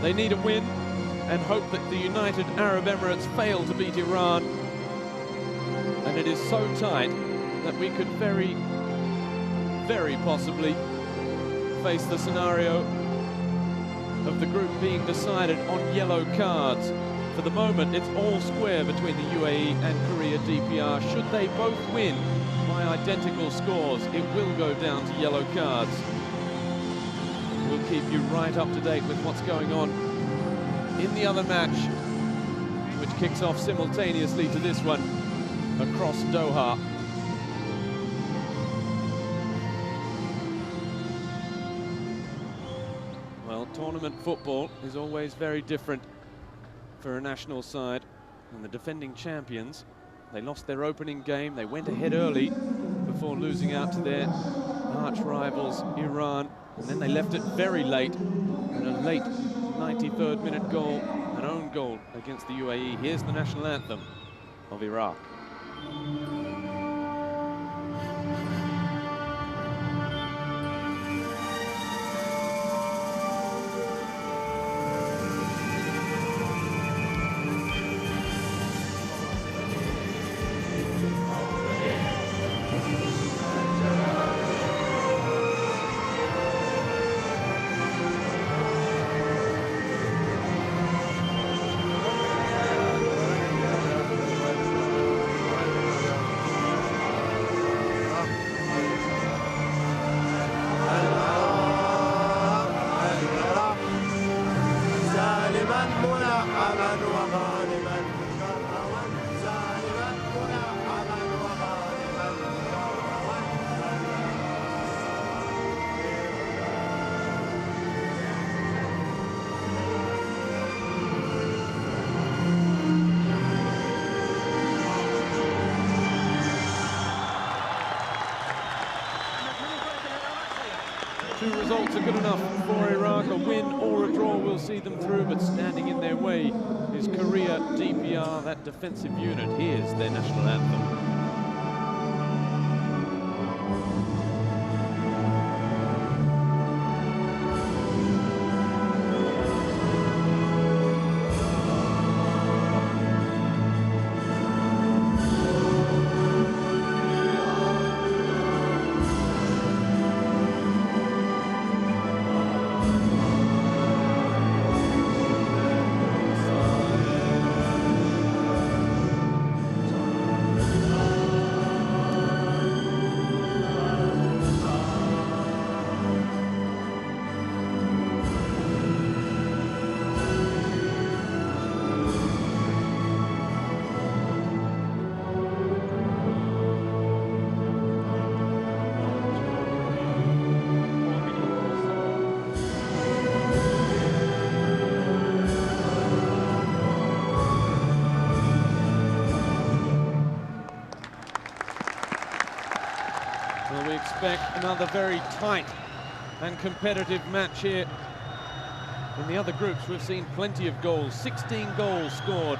They need a win and hope that the United Arab Emirates fail to beat Iran. And it is so tight that we could very, very possibly face the scenario of the group being decided on yellow cards. For the moment, it's all square between the UAE and Korea DPR. Should they both win by identical scores, it will go down to yellow cards. We'll keep you right up to date with what's going on in the other match, which kicks off simultaneously to this one across Doha. Well, tournament football is always very different for a national side, and the defending champions, they lost their opening game. They went ahead early before losing out to their arch rivals Iran, and then they left it very late in a late 93rd minute goal, an own goal against the UAE. Here's the national anthem of Iraq. Two results are good enough for Iraq. A win or a draw will see them through, but standing in their way is Korea DPR, that defensive unit. Here's their national anthem. Well, we expect another very tight and competitive match here. In the other groups, we've seen plenty of goals. 16 goals scored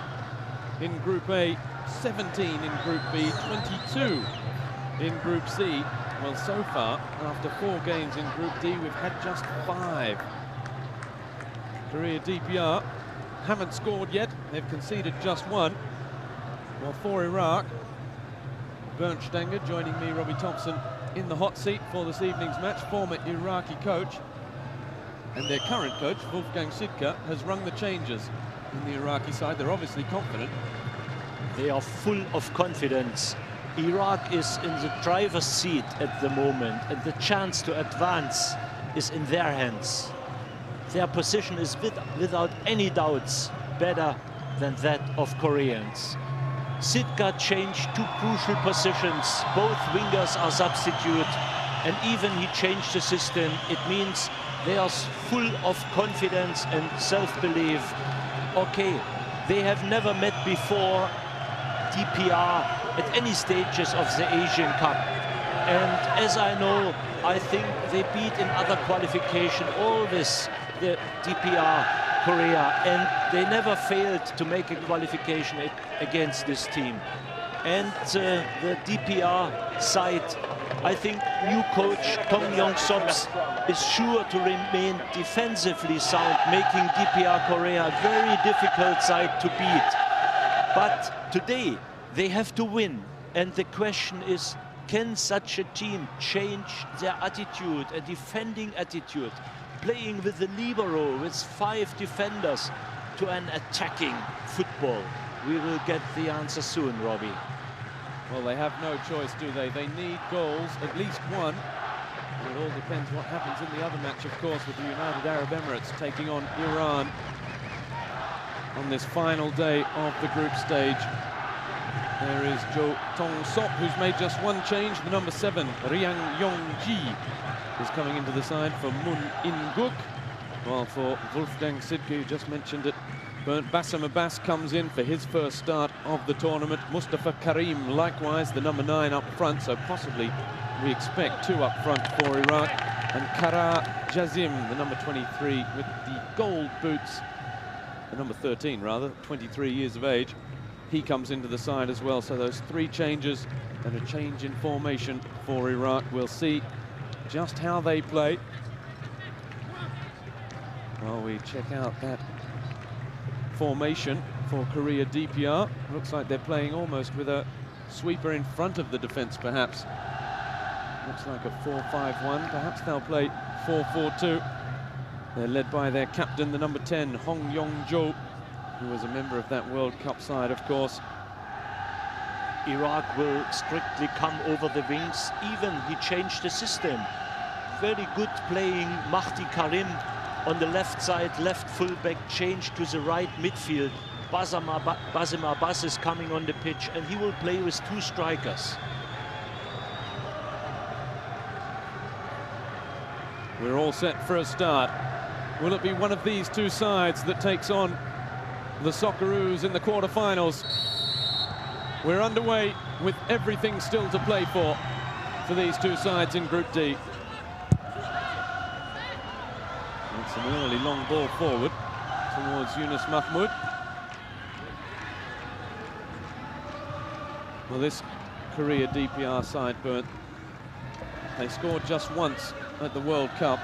in Group A, 17 in Group B, 22 in Group C. Well, so far, after 4 games in Group D, we've had just 5. Korea DPR haven't scored yet. They've conceded just 1. Well, for Iraq, Bernd Stenger joining me, Robbie Thompson, in the hot seat for this evening's match. Former Iraqi coach and their current coach, Wolfgang Sidka, has rung the changes in the Iraqi side. They're obviously confident. They are full of confidence. Iraq is in the driver's seat at the moment, and the chance to advance is in their hands. Their position is without any doubts better than that of Koreans. Sidka changed 2 crucial positions. Both wingers are substitute, and even he changed the system. It means they are full of confidence and self-belief. Okay, they have never met before DPR at any stages of the Asian Cup. And as I know, I think they beat in other qualification always the DPR Korea, and they never failed to make a qualification against this team. And the DPR side I think new coach Tong Yong-sops is sure to remain defensively sound, making DPR Korea a very difficult side to beat. But today they have to win, and the question is, can such a team change their attitude, a defending attitude, playing with the libero, with 5 defenders, to an attacking football? We will get the answer soon, Robbie. Well, they have no choice, do they? They need goals, at least one. And it all depends what happens in the other match, of course, with the United Arab Emirates taking on Iran on this final day of the group stage. There is Jo Tong-sop, who's made just one change. The number 7, Riang Yong-ji, is coming into the side for Moon In-guk. While for Wolfgang Sidke, who just mentioned it, Bernd Bassam Abbas comes in for his first start of the tournament. Mustafa Karim, likewise, the number 9 up front, so possibly we expect 2 up front for Iraq. And Kara Jazim, the number 23 with the gold boots, the number 13 rather, 23 years of age. He comes into the side as well, so those 3 changes and a change in formation for Iraq. We'll see just how they play. While we check out that formation for Korea DPR. Looks like they're playing almost with a sweeper in front of the defense, perhaps. Looks like a 4-5-1. Perhaps they'll play 4-4-2. They're led by their captain, the number 10, Hong Yong-jo, who was a member of that World Cup side, of course. Iraq will strictly come over the wings. Even he changed the system. Very good playing Mahdi Karim on the left side, left fullback, changed to the right midfield. Bassam Abbas is coming on the pitch, and he will play with 2 strikers. We're all set for a start. Will it be one of these 2 sides that takes on the Socceroos in the quarterfinals? We're underway with everything still to play for these 2 sides in Group D. It's an early long ball forward towards Yunus Mahmoud. Well, this Korea DPR side, Bernd, they scored just once at the World Cup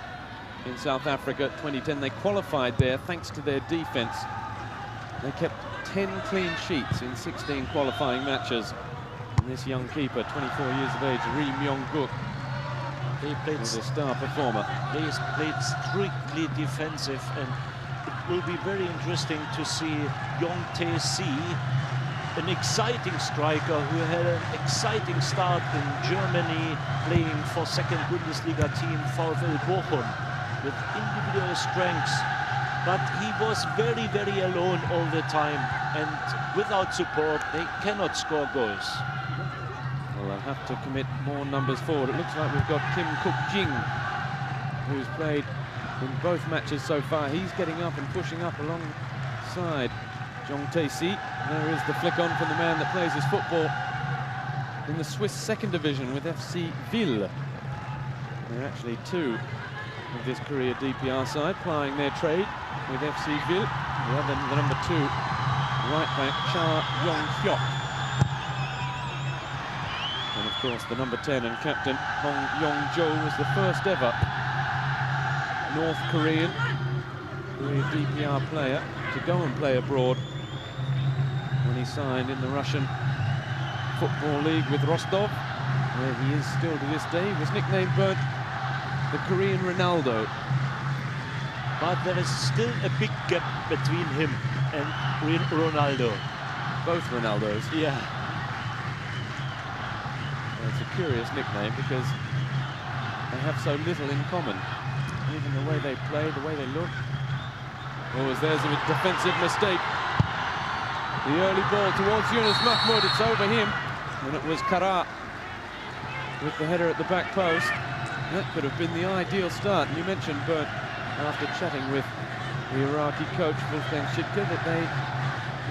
in South Africa 2010. They qualified there thanks to their defense. They kept 10 clean sheets in 16 qualifying matches. And this young keeper, 24 years of age, Ri Myung-guk, they played is a star performer. They played strictly defensive, and it will be very interesting to see Yong Tae-si, an exciting striker who had an exciting start in Germany, playing for 2nd Bundesliga team VfL Bochum with individual strengths. But he was very, very alone all the time, and without support, they cannot score goals. Well, they'll have to commit more numbers forward. It looks like we've got Kim Kuk-jing, who's played in both matches so far. He's getting up and pushing up alongside Jong Tae-si. There is the flick on from the man that plays his football in the Swiss 2nd division with FC Ville. There are actually 2 of this Korea DPR side plying their trade with FC Ville. The number 2 right back, Cha Yong-hyuk. And of course the number 10 and captain Hong Yong-jo was the first ever North Korea DPR player to go and play abroad when he signed in the Russian Football League with Rostov, where he is still to this day. He was nicknamed Bernd the Korean Ronaldo. But there is still a big gap between him and Ronaldo. Both Ronaldos. Yeah. Well, it's a curious nickname because they have so little in common. Even the way they play, the way they look. Oh, there's a defensive mistake. The early ball towards Yunus Mahmoud. It's over him. And it was Kara with the header at the back post. That could have been the ideal start. And you mentioned, Bernd, after chatting with the Iraqi coach, Wolfgang Sidke, that they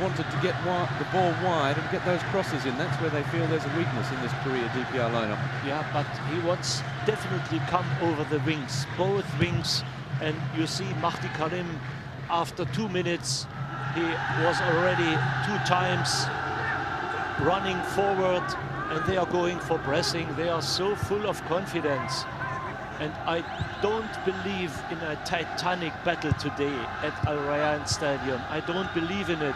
wanted to get the ball wide and get those crosses in. That's where they feel there's a weakness in this Korea DPR lineup. Yeah, but he wants definitely come over the wings, both wings. And you see Mahdi Karim, after 2 minutes, he was already 2 times running forward and they are going for pressing. They are so full of confidence. And I don't believe in a titanic battle today at Al Rayyan Stadium. I don't believe in it.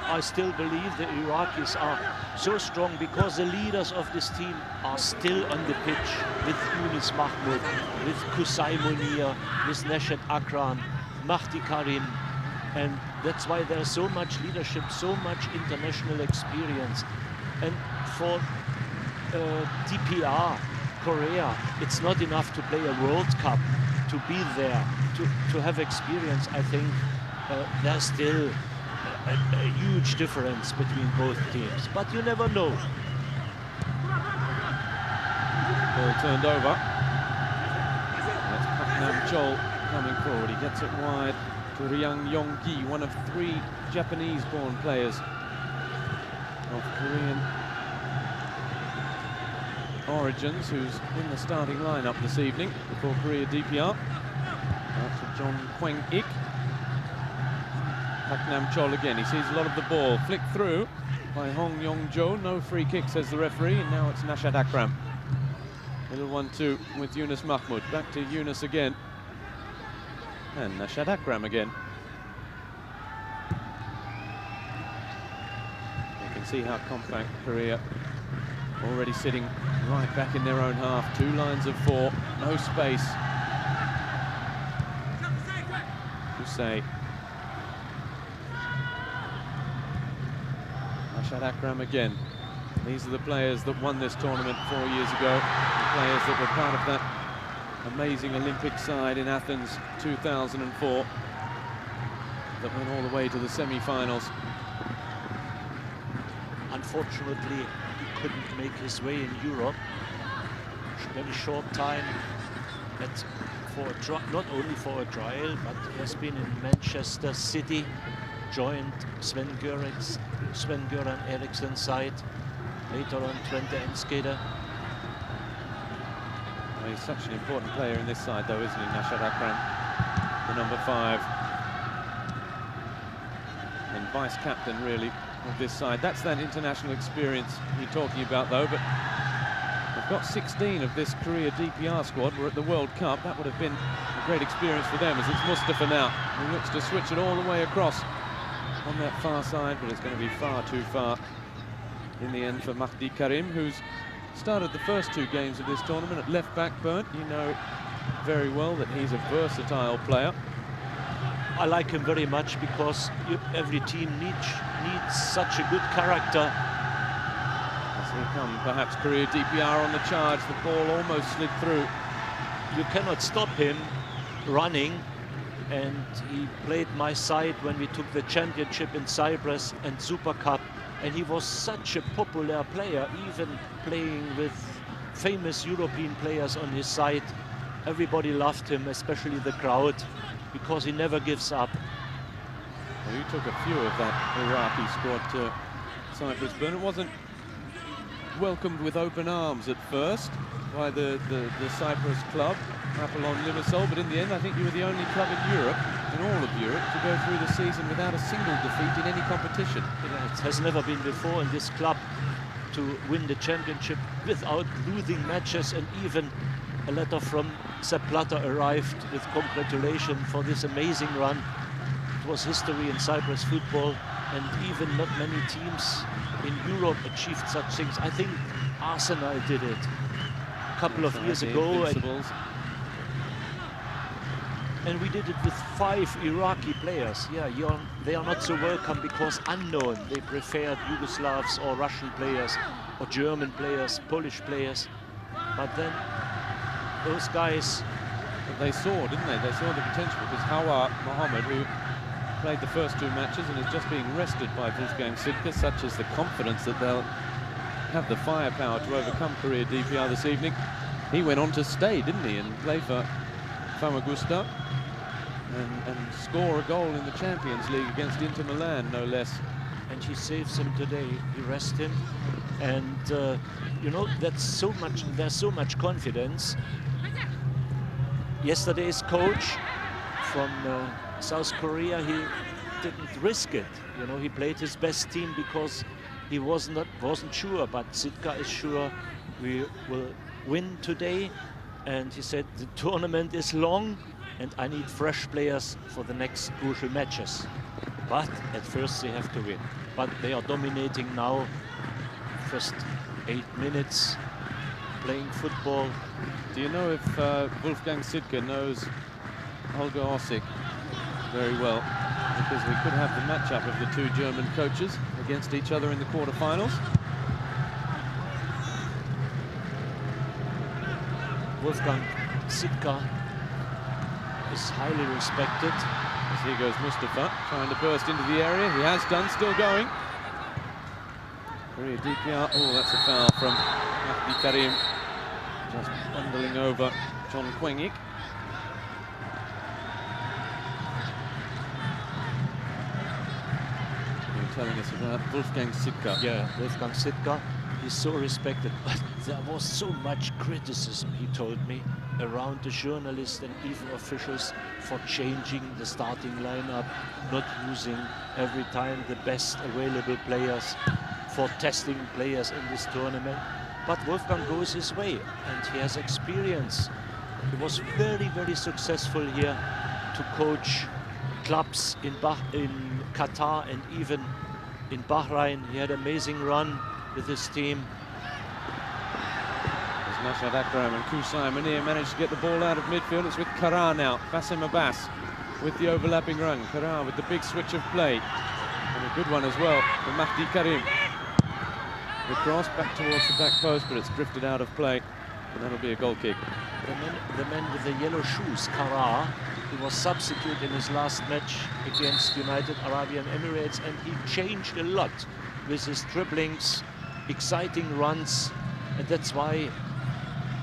I still believe the Iraqis are so strong because the leaders of this team are still on the pitch with Yunus Mahmoud, with Qusay Munir, with Nashat Akram, Mahdi Karim. And that's why there's so much leadership, so much international experience. And for DPR, Korea, it's not enough to play a World Cup, to be there, to have experience. I think there's still a huge difference between both teams, but you never know. Ball turned over. That's Pak Nam-chol coming forward. He gets it wide to Ryang Yong-gi, one of 3 Japanese-born players of Korean origins, who's in the starting lineup this evening before Korea DPR. Out to John Kwang-ik. Pak Nam-chol again, he sees a lot of the ball. Flicked through by Hong Yong-jo. No free kick, says the referee, and now it's Nashat Akram. Little 1-2 with Yunus Mahmoud. Back to Yunus again. And Nashat Akram again. You can see how compact Korea, already sitting right back in their own half. 2 lines of 4, no space. Qusay. Nashat Akram again. These are the players that won this tournament 4 years ago. The players that were part of that amazing Olympic side in Athens 2004 that went all the way to the semi-finals. Unfortunately, he couldn't make his way in Europe. Very short time, not only for a trial, but he has been in Manchester City, joined Sven Göran Eriksson's side, later on Twente Enskede. Well, he's such an important player in this side, though, isn't he, Nashat Akram, the number 5. And vice-captain, really, of this side. That's that international experience you're talking about, though. But they've got 16 of this Korea DPR squad. We're at the World Cup. That would have been a great experience for them, as it's Mustafa now, who looks to switch it all the way across on that far side, but it's going to be far too far in the end for Mahdi Karim, who's started the first 2 games of this tournament at left back. Bernd, you know very well that he's a versatile player. I like him very much because every team needs such a good character. As he come, perhaps Korea DPR on the charge. The ball almost slid through. You cannot stop him running, and he played my side when we took the championship in Cyprus and Super Cup, and he was such a popular player, even playing with famous European players on his side. Everybody loved him, especially the crowd, because he never gives up. Well, you took a few of that Iraqi squad to Cyprus, but it wasn't welcomed with open arms at first by the Cyprus club, Apollon Limassol, but in the end I think you were the only club in Europe, in all of Europe, to go through the season without a single defeat in any competition. Yeah, it has never been before in this club to win the championship without losing matches, and even a letter from Sepp Blatter arrived with congratulations for this amazing run. It was history in Cyprus football, and even not many teams in Europe achieved such things. I think Arsenal did it a couple of years ago, and we did it with 5 Iraqi players. Yeah, they are not so welcome because unknown. They preferred Yugoslavs or Russian players or German players, Polish players. But then those guys, they saw, didn't they? They saw the potential, because Hawar Mohammed, who played the first 2 matches and is just being rested by Wolfgang Sidke, such as the confidence that they'll have the firepower to overcome Korea DPR this evening. He went on to stay, didn't he, and play for Famagusta and score a goal in the Champions League against Inter Milan, no less. And he saves him today. He rests him, and you know, that's so much. There's so much confidence. Yesterday's coach from South Korea, he didn't risk it. You know, he played his best team because he wasn't sure, but Sitka is sure we will win today. And he said the tournament is long and I need fresh players for the next crucial matches. But at first they have to win. But they are dominating now. First 8 minutes playing football. Do you know if Wolfgang Sitka knows Holger Ossik very well? Because we could have the matchup of the two German coaches against each other in the quarterfinals. Wolfgang Sitka is highly respected. As here goes Mustafa, trying to burst into the area. He has done, still going. Korea DPR. Oh, that's a foul from Mahdi Karim. Just bundling over John Kwengik. You're telling us about Wolfgang Sitka. Yeah, Wolfgang Sitka is so respected, but there was so much criticism, he told me, around the journalists and even officials for changing the starting lineup, not using every time the best available players, for testing players in this tournament. But Wolfgang goes his way and he has experience. He was very, very successful here to coach clubs in Qatar and even in Bahrain. He had an amazing run with his team. As Nashad Akram and Kusai Munir managed to get the ball out of midfield. It's with Kara now. Bassem Abbas with the overlapping run. Kara with the big switch of play. And a good one as well for Mahdi Karim. The cross back towards the back post, but it's drifted out of play. And that'll be a goal kick. The man with the yellow shoes, Kara, he was substitute in his last match against United Arab Emirates, and he changed a lot with his dribblings, exciting runs, and that's why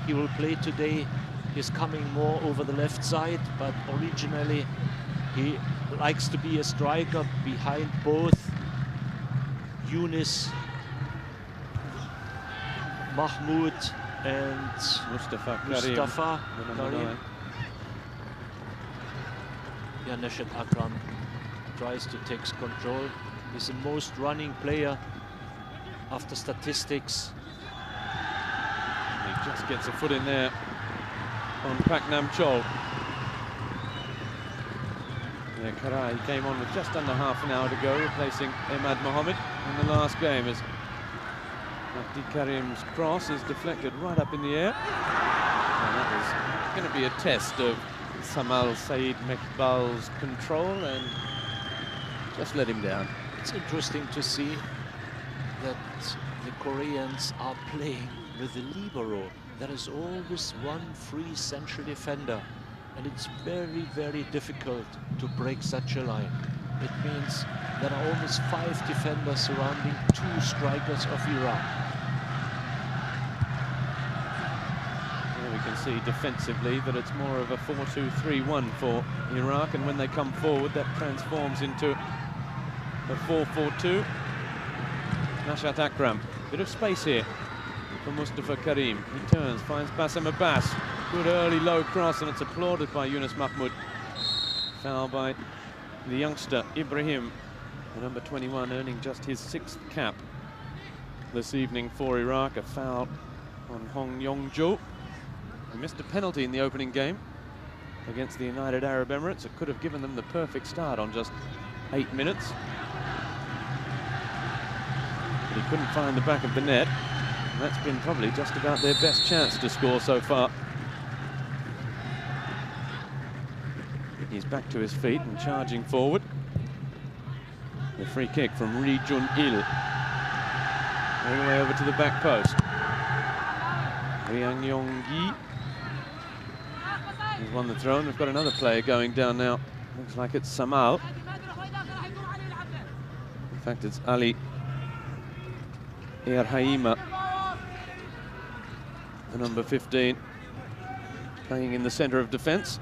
he will play today. He's coming more over the left side, but originally he likes to be a striker behind both Yunus, Mahmoud and Mustafa Karim. Yeah, Nashad Akram tries to take control. He's the most running player after statistics. He just gets a foot in there on Pak Nam Chol. Yeah, Kara, he came on with just under half an hour to go, replacing Ahmad Mohammed in the last game as Mahdi Karim's cross is deflected right up in the air. And that was going to be a test of Samal Said Mekbal's control, and just let him down. It's interesting to see that the Koreans are playing with the libero. There is always one free central defender, and it's very, very difficult to break such a line. It means there are almost 5 defenders surrounding 2 strikers of Iraq. We can see defensively that it's more of a 4-2-3-1 for Iraq, and when they come forward that transforms into a 4-4-2. Nashad Akram, bit of space here for Mustafa Karim. He turns, finds Bassem Abbas. Good early low cross, and it's applauded by Yunus Mahmoud. Foul by the youngster Ibrahim, the number 21, earning just his 6th cap this evening for Iraq. A foul on Hong Yong-jo. He missed a penalty in the opening game against the United Arab Emirates. It could have given them the perfect start on just 8 minutes. But he couldn't find the back of the net. And that's been probably just about their best chance to score so far. He's back to his feet and charging forward. The free kick from Ri Jun-il. All the way over to the back post. Riang Yong-gi. He's won the throw, and we've got another player going down now. Looks like it's Samal. In fact, it's Ali Erhaima, the number 15, playing in the centre of defence.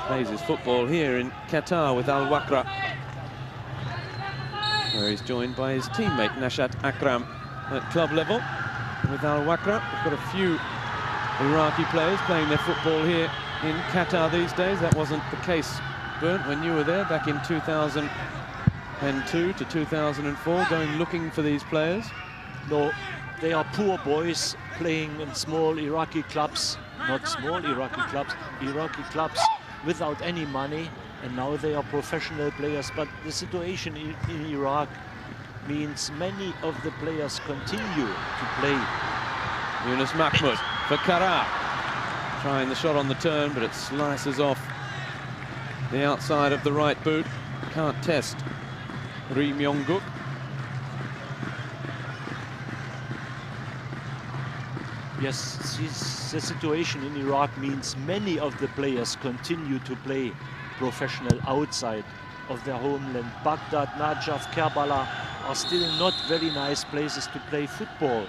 Plays his football here in Qatar with Al Wakra, where he's joined by his teammate Nashad Akram at club level. With Al Wakra, we've got a few Iraqi players playing their football here in Qatar these days. That wasn't the case, Bernd, when you were there back in 2008. Pen 2 to 2004, going looking for these players. No, they are poor boys playing in small Iraqi clubs, not small Iraqi clubs without any money, and now they are professional players. But the situation in Iraq means many of the players continue to play. Yunus Mahmoud for Kara. Trying the shot on the turn, but it slices off the outside of the right boot. Can't test Ri Myong-guk. Yes, the situation in Iraq means many of the players continue to play professional outside of their homeland. Baghdad, Najaf, Kerbala are still not very nice places to play football.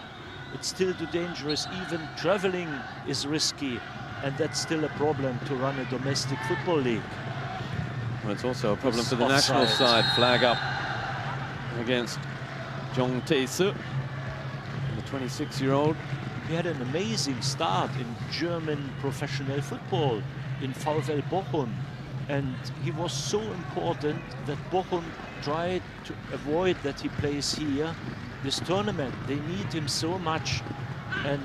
It's still too dangerous. Even traveling is risky, and that's still a problem to run a domestic football league. Well, it's also a problem for the national side. Flag up against Jong Tae-soo, the 26-year-old. He had an amazing start in German professional football in VfL Bochum, and he was so important that Bochum tried to avoid that he plays here this tournament. They need him so much, and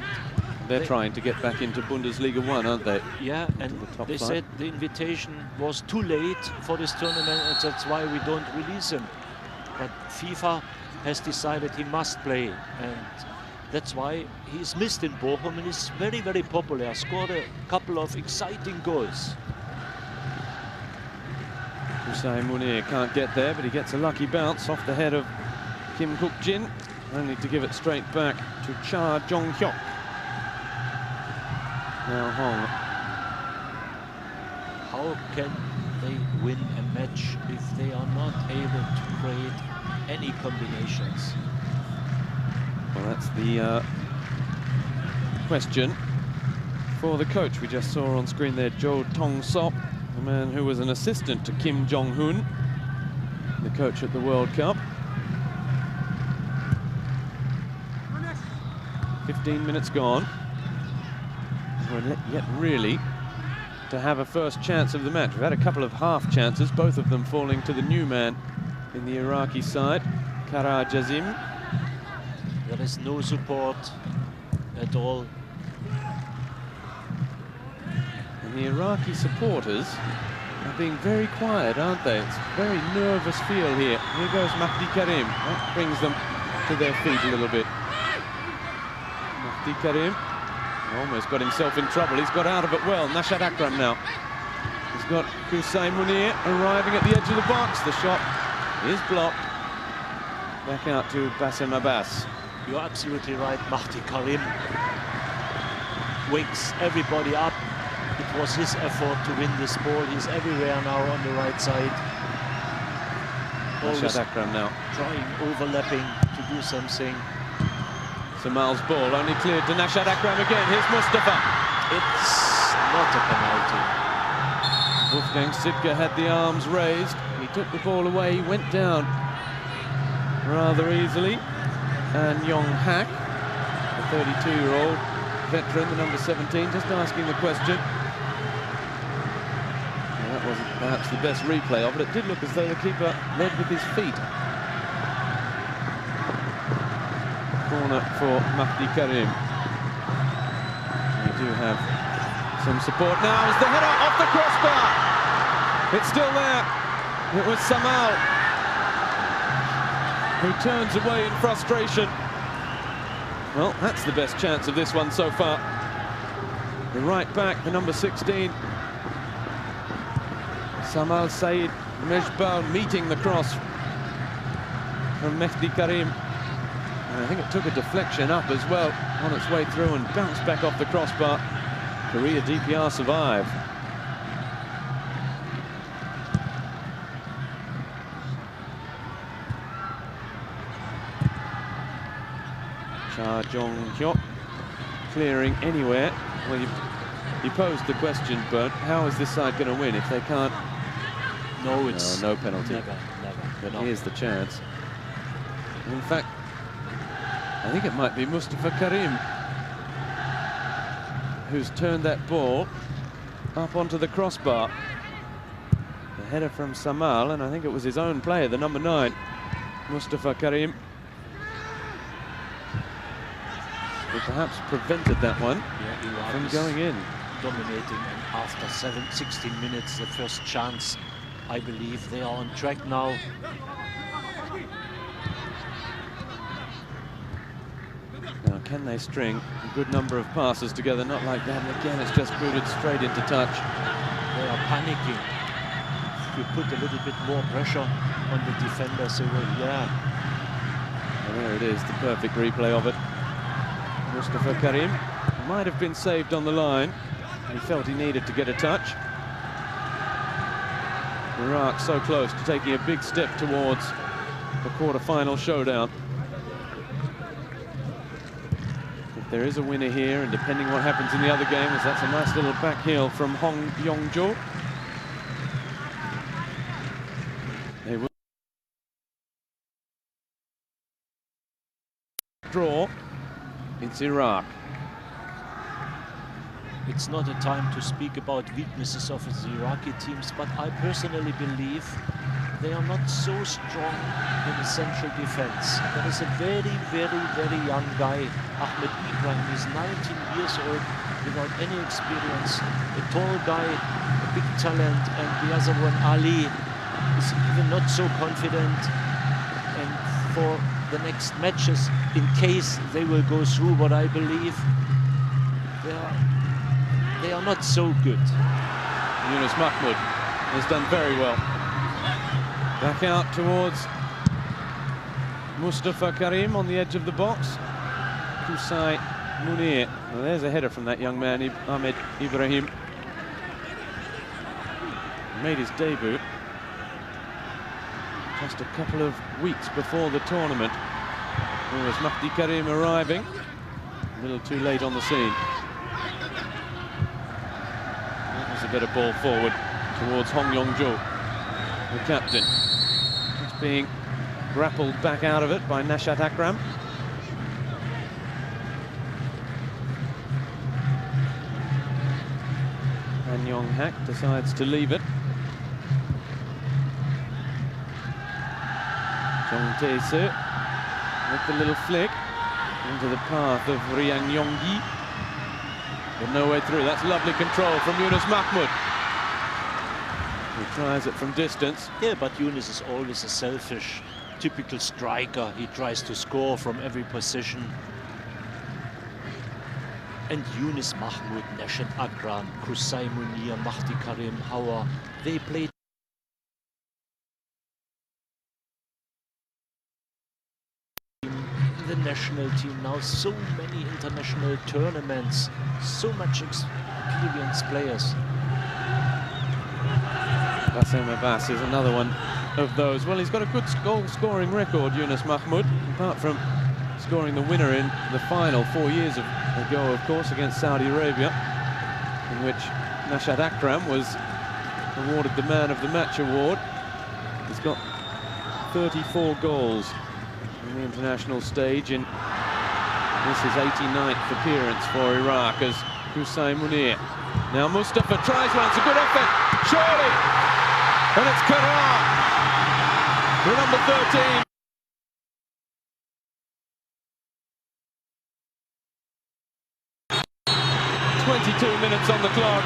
they're trying to get back into Bundesliga 1, aren't they? Yeah, and they said the invitation was too late for this tournament, and that's why we don't release him. But FIFA has decided he must play, and that's why he's missed in Bochum, and he's very, very popular. Scored a couple of exciting goals. Hussein Munir can't get there, but he gets a lucky bounce off the head of Kim Kuk-jin, only to give it straight back to Cha Jong-hyuk. Now Hong. How can they win a match if they are not able to create any combinations? Well, that's the question for the coach. We just saw on screen there Jo Tong-sop, the man who was an assistant to Kim Jong-un, the coach at the World Cup. 15 minutes gone. We're yet really to have a first chance of the match. We've had a couple of half chances, both of them falling to the new man in the Iraqi side, Kara Jazim. There is no support at all. And the Iraqi supporters are being very quiet, aren't they? It's a very nervous feel here. Here goes Mahdi Karim. That brings them to their feet a little bit. Mahdi Karim almost got himself in trouble. He's got out of it well. Nashad Akram now. He's got Hussein Munir arriving at the edge of the box. The shot is blocked. Back out to Bassem Abbas. You're absolutely right. Mahdi Karim wakes everybody up. It was his effort to win this ball. He's everywhere now on the right side. Nashad Akram now trying, overlapping to do something. Samal's ball only cleared to Nashad Akram again. Here's Mustafa. It's not a penalty. Wolfgang Sidke had the arms raised. He took the ball away. He went down rather easily. And Yong Hak, the 32-year-old veteran, the number 17, just asking the question. Well, that wasn't perhaps the best replay of it. It did look as though the keeper led with his feet. Corner for Mahdi Karim. We do have some support now as the header off the crossbar. It's still there. It was Samal who turns away in frustration. Well, that's the best chance of this one so far. The right back, the number 16, Samal Said Mejbal, meeting the cross from Mahdi Karim. And I think it took a deflection up as well on its way through and bounced back off the crossbar. Korea DPR survive. Cha Jong-hyuk clearing anywhere. Well, you posed the question, Bernd, how is this side going to win if they can't? No, it's no penalty. Never. But here's the chance. In fact, I think it might be Mustafa Karim who's turned that ball up onto the crossbar. The header from Samal, and I think it was his own player, the number 9, Mustafa Karim, who perhaps prevented that one from going in. Dominating, and after 16 minutes, the first chance, I believe they are on track now. Now, can they string a good number of passes together? Not like that. And again, it's just booted straight into touch. They are panicking. If you put a little bit more pressure on the defenders, they will, yeah. And there it is, the perfect replay of it. Mustafa Karim might have been saved on the line. He felt he needed to get a touch. Iraq so close to taking a big step towards the quarter-final showdown. If there is a winner here, and depending what happens in the other games, that's a nice little back heel from Hong Yong-jo. They will draw. It's Iraq. It's not a time to speak about weaknesses of the Iraqi teams, but I personally believe they are not so strong in the central defense. There is a very, very, very young guy, Ahmed Ibrahim. He's 19 years old, without any experience. A tall guy, a big talent, and the other one, Ali, is even not so confident. And for the next matches, in case they will go through, what I believe, they are not so good. Yunus Mahmoud has done very well. Back out towards Mustafa Karim on the edge of the box. Kusai Munir. Well, there's a header from that young man, Ahmed Ibrahim. Made his debut just a couple of weeks before the tournament. There was Mahdi Karim arriving, a little too late on the scene. That was a better ball forward towards Hong Yong-jo, the captain. He's being grappled back out of it by Nashat Akram. And Yong Hak decides to leave it. Chong Tae-se with the little flick into the path of Riang Yong-gi. But no way through. That's lovely control from Yunus Mahmoud. He tries it from distance. Yeah, but Yunus is always a selfish, typical striker. He tries to score from every position. And Yunus Mahmoud, Nashat Akram, Kusai Munir, Mahdi Karim, Hauer, they played the national team now, so many international tournaments, so much experienced players. Bassem Abbas is another one of those. Well, he's got a good goal-scoring record, Yunus Mahmoud, apart from scoring the winner in the final 4 years ago, of course, against Saudi Arabia, in which Nashat Akram was awarded the Man of the Match award. He's got 34 goals on the international stage in this is 89th appearance for Iraq as Kusai Munir. Now Mustafa tries one, it's a good effort, surely, and it's Karar, the number 13. Minutes on the clock.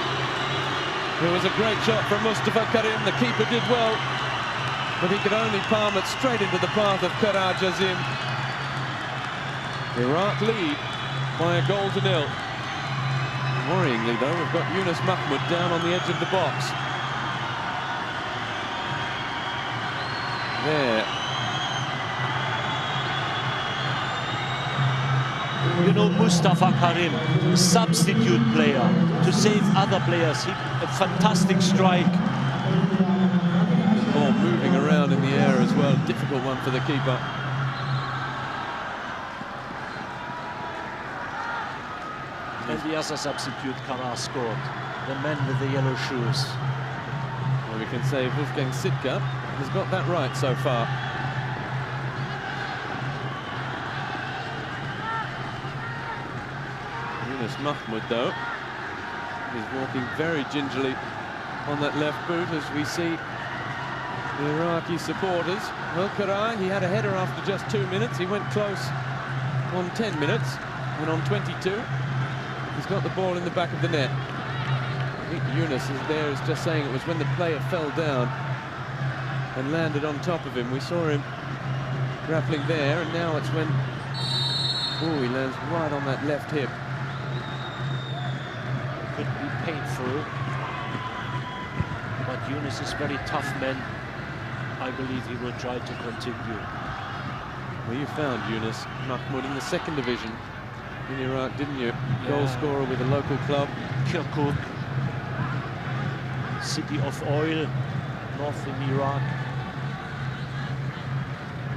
It was a great shot from Mustafa Karim. The keeper did well, but he could only palm it straight into the path of Karar Jazim. Iraq lead by a goal to nil. Worryingly though, we've got Yunus Mahmoud down on the edge of the box. There. You know, Mustafa Karim, substitute player, to save other players. A fantastic strike. The ball moving around in the air as well. Difficult one for the keeper. And the other substitute, Karar, scored. The man with the yellow shoes. Well, we can say Wolfgang Sitka has got that right so far. Yunus Mahmoud, though, is walking very gingerly on that left boot as we see the Iraqi supporters. Well, Corea, he had a header after just 2 minutes. He went close on 10 minutes and on 22. He's got the ball in the back of the net. I think Yunus is just saying it was when the player fell down and landed on top of him. We saw him grappling there, and now it's when he lands right on that left hip. Could be painful, but Yunus is very tough man. I believe he will try to continue. Well, you found Yunus Mahmoud in the second division in Iraq, didn't you? Yeah. Goal scorer with a local club. Kirkuk, city of oil, north in Iraq.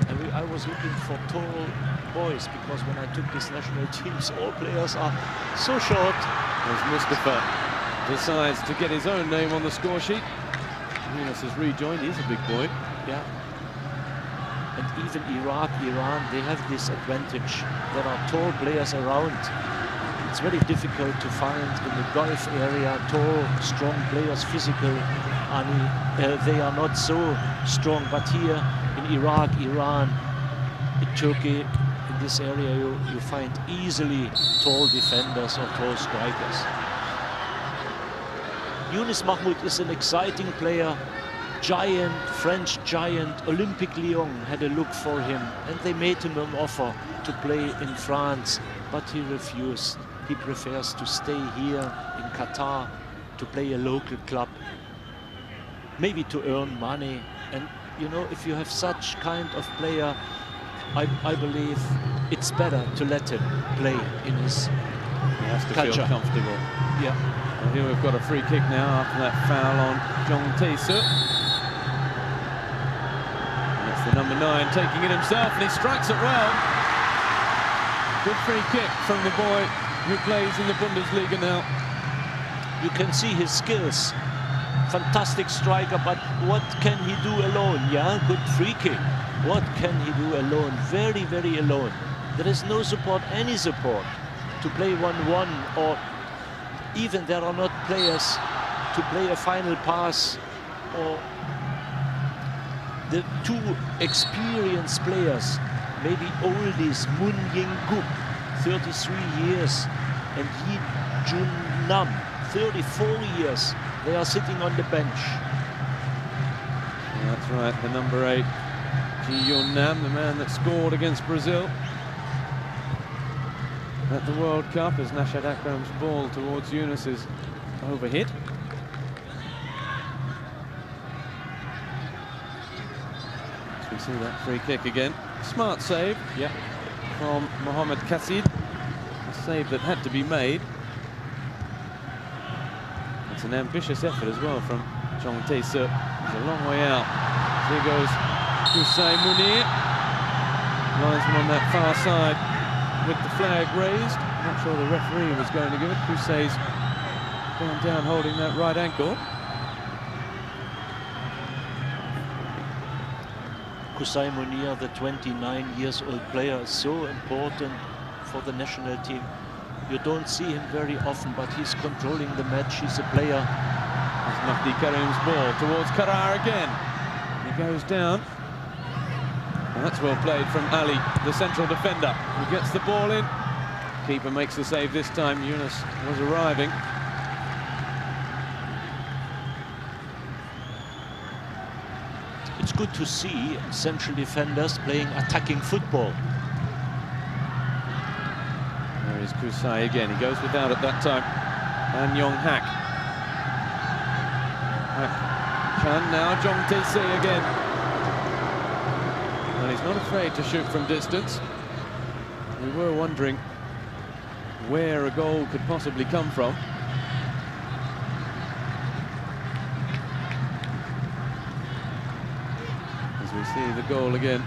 And I was looking for tall boys, because when I took these national teams, all players are so short. As Mustafa decides to get his own name on the score sheet. Yunus has rejoined. He's a big boy. Yeah. And even Iraq, Iran, they have this advantage. There are tall players around. It's very difficult to find in the Gulf area tall, strong players, physical. They are not so strong, but here in Iraq, Iran, in Turkey, in this area, you find easily tall defenders or tall strikers. Yunus Mahmoud is an exciting player. Giant, French giant, Olympique Lyon had a look for him, and they made him an offer to play in France, but he refused. He prefers to stay here in Qatar to play a local club, maybe to earn money. And you know, if you have such kind of player, I believe it's better to let him play in his He has to culture. feel comfortable. Yeah. Well, here we've got a free kick now after that foul on Jong Tae-soo. That's the number 9 taking it himself, and he strikes it well. Good free kick from the boy who plays in the Bundesliga now. You can see his skills. Fantastic striker, but what can he do alone? Yeah, good free kick. What can he do alone? Very, very alone. There is no support, any support to play 1-1, or even there are not players to play a final pass, or the two experienced players, maybe oldies, Moon Ying-gup, 33 years, and Yi Jun-nam, 34 years. They are sitting on the bench. Yeah, that's right, the number 8, Ji Yun-nam, the man that scored against Brazil at the World Cup, as Nashad Akram's ball towards Yunus is overhit. So we see that free kick again. Smart save, yeah, from Mohamed Kassid. A save that had to be made. It's an ambitious effort as well from Jong Tae-soo. He's a long way out. Here goes Kusai Munir. Linesman on that far side with the flag raised. Not sure the referee was going to give it. Kusai's gone down holding that right ankle. Kusai Munir, the 29-years-old player, is so important for the national team. You don't see him very often, but he's controlling the match. He's a player. There's Mahdi Karim's ball towards Karar again. He goes down. And that's well played from Ali, the central defender, who gets the ball in. Keeper makes the save this time. Yunus was arriving. It's good to see central defenders playing attacking football. There is Kusai again. He goes without at that time. And Yong Hak. Chan now, Jong Tae-soo again. And he's not afraid to shoot from distance. We were wondering where a goal could possibly come from. As we see the goal again.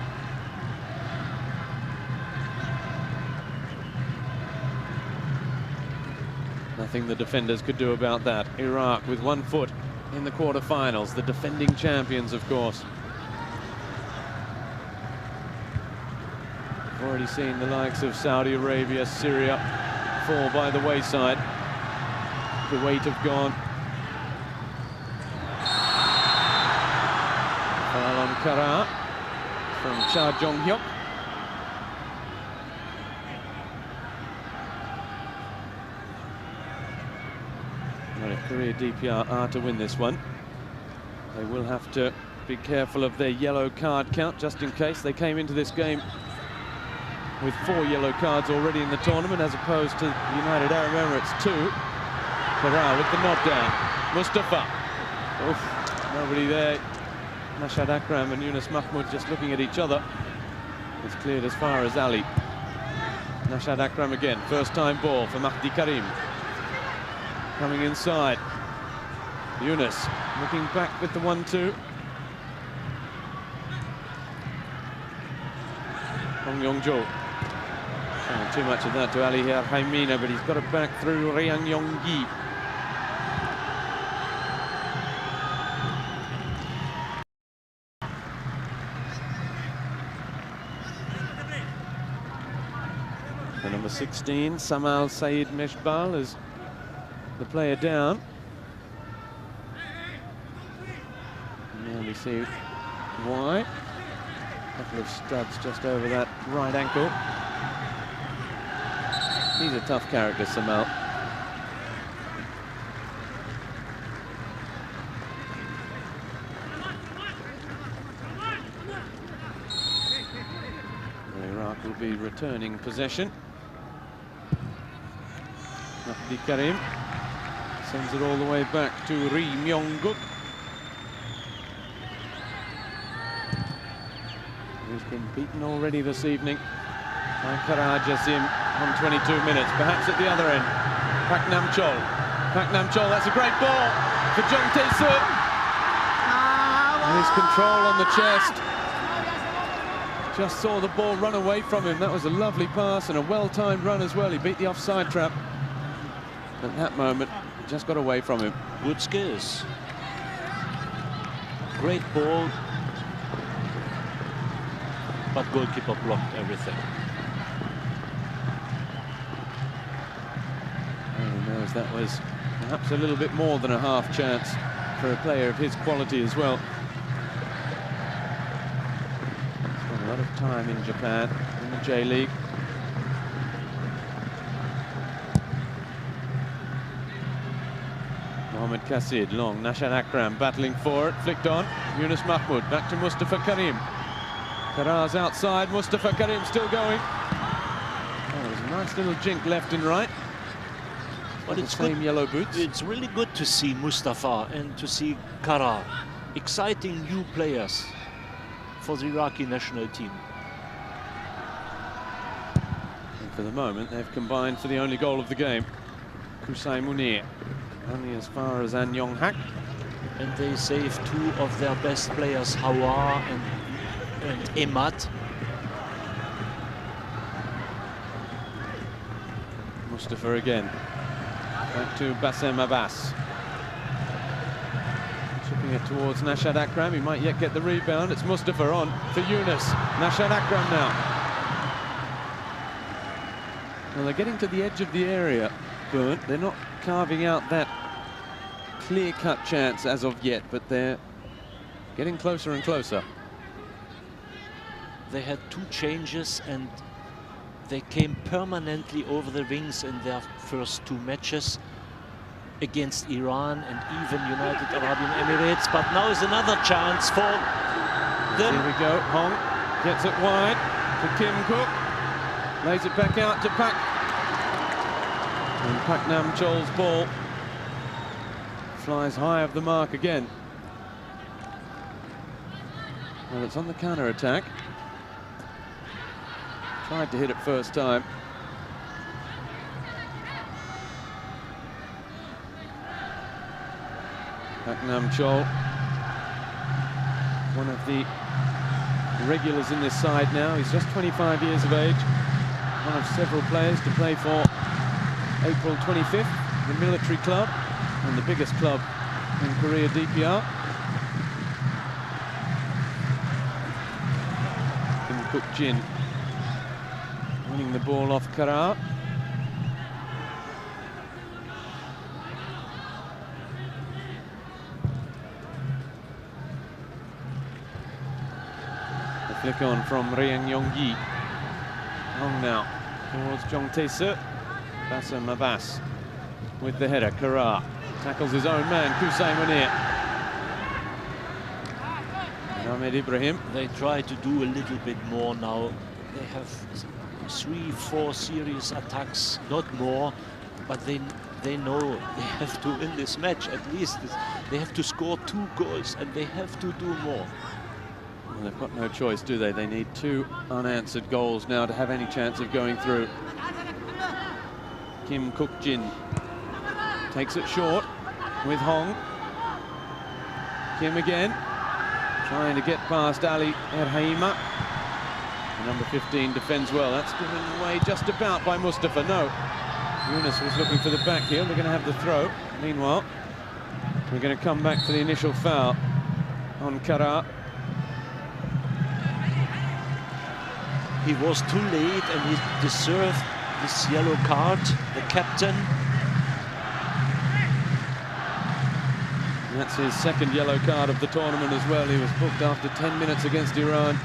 Nothing the defenders could do about that. Iraq with 1 foot in the quarter-finals, the defending champions, of course. We've already seen the likes of Saudi Arabia, Syria fall by the wayside. Kuwait have gone. Foul Kara from Cha Jong-hyuk. Well, if Korea DPR are to win this one, they will have to be careful of their yellow card count, just in case. They came into this game with 4 yellow cards already in the tournament, as opposed to the United Arab Emirates 2. Kara with the nod down. Mustafa. Oof, nobody there. Nashad Akram and Yunus Mahmoud just looking at each other. It's cleared as far as Ali. Nashad Akram again. First time ball for Mahdi Karim. Coming inside. Yunus looking back with the 1-2. Hong Yong-jo. Showing too much of that to Ali Haimina, but he's got it back through Riang Yong-gi. The number 16, Samal Saeed Meshbal, is the player down. Now we see why. A couple of studs just over that right ankle. He's a tough character, Samal. Iraq will be returning possession. Mahdi Karim sends it all the way back to Ri Myung-guk. Who's been beaten already this evening by Kara Jazim on 22 minutes, perhaps at the other end. Pak Nam-chol. Pak Nam-chol, that's a great ball for Jung Tae-soo. And his control on the chest. Just saw the ball run away from him. That was a lovely pass and a well-timed run as well. He beat the offside trap. At that moment, just got away from him. Good skills. Great ball. But goalkeeper blocked everything. He knows that was perhaps a little bit more than a half chance for a player of his quality as well. Spent a lot of time in Japan, in the J-League. Mohamed Kassid, long, Nashad Akram battling for it, flicked on. Yunus Mahmoud, back to Mustafa Karim. Kara's outside, Mustafa Karim still going. Oh, there's a nice little jink left and right. But it's the same yellow boots. It's really good to see Mustafa and to see Kara. Exciting new players for the Iraqi national team. And for the moment, they've combined for the only goal of the game. Kusai Munir, only as far as An Yong-hak. And they saved 2 of their best players, Hawa and Emad. Mustafa again. Back to Bassem Abbas. Chipping it towards Nashad Akram. He might yet get the rebound. It's Mustafa on for Yunus. Nashad Akram now. Well, they're getting to the edge of the area, Bernd. They're not carving out that clear-cut chance as of yet, but they're getting closer and closer. They had 2 changes and they came permanently over the wings in their first 2 matches against Iran and even United Arab Emirates. But now is another chance for them. Here we go. Hong gets it wide to Kim Cook. Lays it back out to Pak. And Pak Nam-chol's ball flies high of the mark again. Well, it's on the counter-attack. Tried to hit it first time. Pak Nam-chol, one of the regulars in this side now. He's just 25 years of age. One of several players to play for April 25th, the military club, and the biggest club in Korea, DPR. Kim Kook-jin winning the ball off Kara. flick on from Riang Yong-yi. Hong now towards Jong Tae-seo. Bassam Abbas with the header. Kara tackles his own man, Kusai Munir. Ahmed Ibrahim. They try to do a little bit more now. They have 3-4 serious attacks, not more, but they know they have to win this match. At least they have to score 2 goals, and they have to do more. Well, they've got no choice, do they? They need 2 unanswered goals now to have any chance of going through. Kim Kuk-jin takes it short with Hong. Kim again, trying to get past Ali Erhaima. Number 15 defends well. That's given away just about by Mustafa. No, Yunus was looking for the back heel. They're going to have the throw. Meanwhile, we're going to come back to the initial foul on Kara. He was too late and he deserved this yellow card, the captain. That's his 2nd yellow card of the tournament as well. He was booked after 10 minutes against Iran.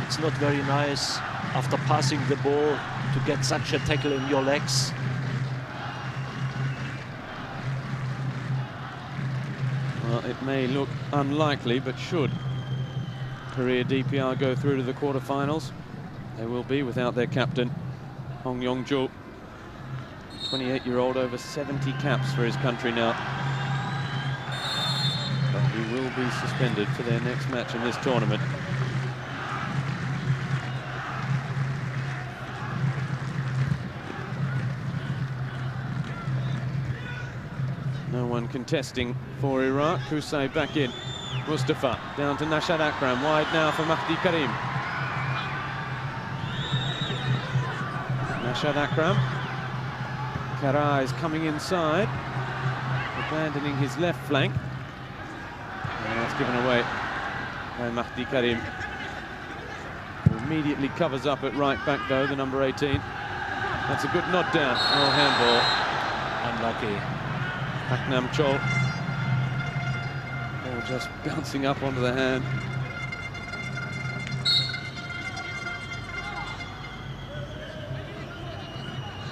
It's not very nice after passing the ball to get such a tackle in your legs. Well, it may look unlikely, but should Korea DPR go through to the quarterfinals, they will be without their captain, Hong Yong-joo. 28-year-old, over 70 caps for his country now. But he will be suspended for their next match in this tournament. No one contesting for Iraq. Kusai back in. Mustafa down to Nashad Akram. Wide now for Mahdi Karim. Nashad Akram. Kara is coming inside, abandoning his left flank. And that's given away by Mahdi Karim. Who immediately covers up at right back though, the number 18. That's a good nod down. Oh, handball. Unlucky. Haknam Chol. Ball just bouncing up onto the hand.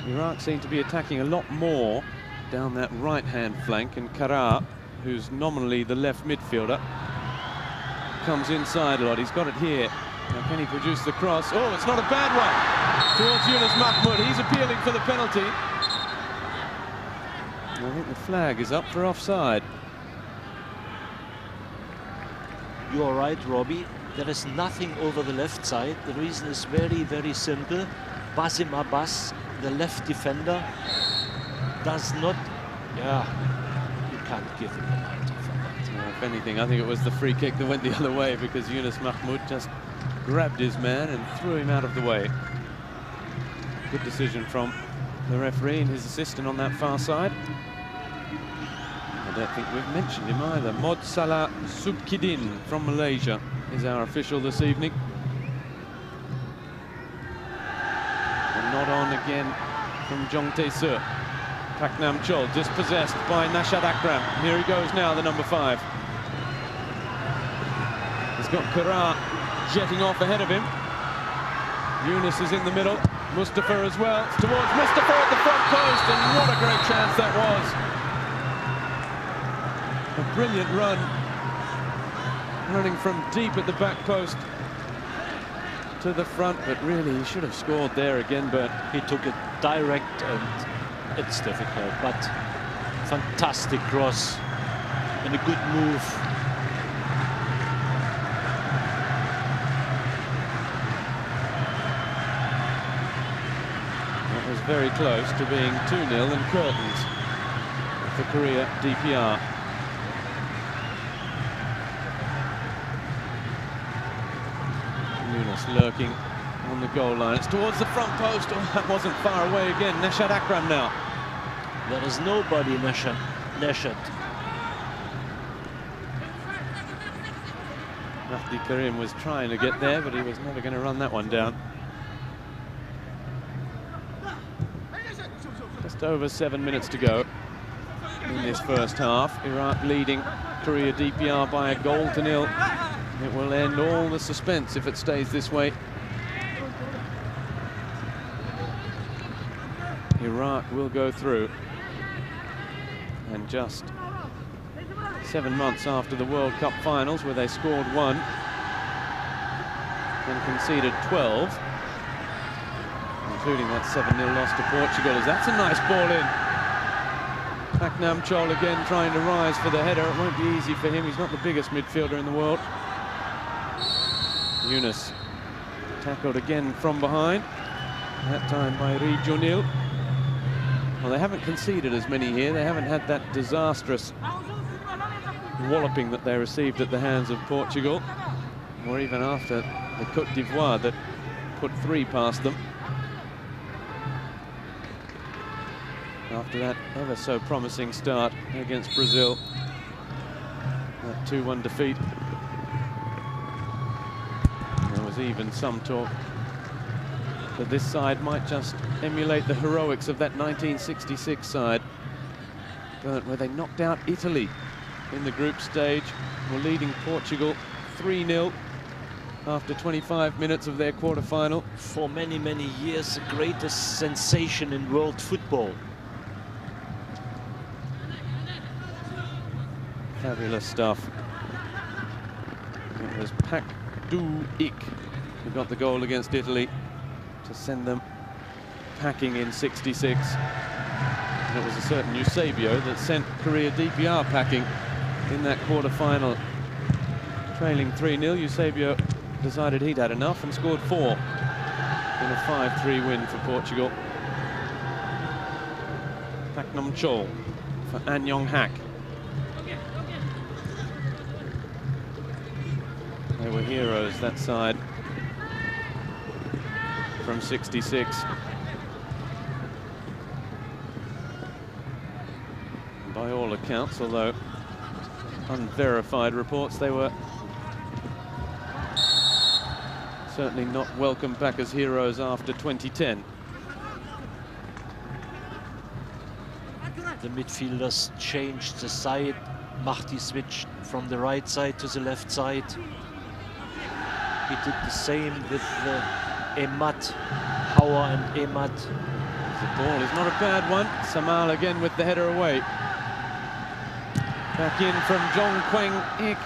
Iraq seem to be attacking a lot more down that right-hand flank, and Kara, who's nominally the left midfielder, comes inside a lot. He's got it here. Now can he produce the cross? Oh, it's not a bad one towards Yunus Mahmoud. He's appealing for the penalty. I think the flag is up for offside. You're right, Robbie. There is nothing over the left side. The reason is very, very simple. Basim Abbas, the left defender, does not... Yeah, you can't give him a penalty for that. If anything, I think it was the free kick that went the other way, because Yunus Mahmoud just grabbed his man and threw him out of the way. Good decision from the referee and his assistant on that far side. I don't think we've mentioned him either. Mod Salah Subkidin from Malaysia is our official this evening. And not on again from Jong Tae-seo. Paknam Chol dispossessed by Nashad Akram. Here he goes now, the number 5. He's got Kara jetting off ahead of him. Yunus is in the middle. Mustafa as well. It's towards Mustafa at the front post, and what a great chance that was. A brilliant run, running from deep at the back post to the front, but really he should have scored there again, but he took it direct and it's difficult, but fantastic cross and a good move. That was very close to being 2-0 and curtains for Korea DPR. Yunus lurking on the goal line. It's towards the front post. Oh, that wasn't far away again. Nashad Akram now. There is nobody, Nashad. Mahdi Karim was trying to get there, but he was never going to run that one down. Just over 7 minutes to go in this first half. Iraq leading Korea DPR by 1-0. It will end all the suspense if it stays this way. Iraq will go through. And just 7 months after the World Cup finals, where they scored 1 and conceded 12, including that 7-0 loss to Portugal, as that's a nice ball in. Pak Nam-chol again trying to rise for the header. It won't be easy for him. He's not the biggest midfielder in the world. Yunus tackled again from behind, that time by Ri Junil. Well, they haven't conceded as many here. They haven't had that disastrous walloping that they received at the hands of Portugal, or even after the Côte d'Ivoire that put 3 past them. After that ever so promising start against Brazil, that 2-1 defeat. There was even some talk that this side might just emulate the heroics of that 1966 side, where they knocked out Italy in the group stage, were leading Portugal 3-0 after 25 minutes of their quarter-final. For many, many years, the greatest sensation in world football. Fabulous stuff. It was Pak Du-ik who got the goal against Italy to send them packing in 66. And it was a certain Eusebio that sent Korea DPR packing in that quarter-final. Trailing 3-0, Eusebio decided he'd had enough and scored 4 in a 5-3 win for Portugal. Pak Nam-chol for An Yong-hak. They were heroes, that side, from 66. By all accounts, although unverified reports, they were certainly not welcomed back as heroes after 2010. The midfielders changed the side. Mahdi switched from the right side to the left side. He did the same with Emad, Hauer and Emad. The ball is not a bad one. Samal again with the header away. Back in from Jong Kwang-ik.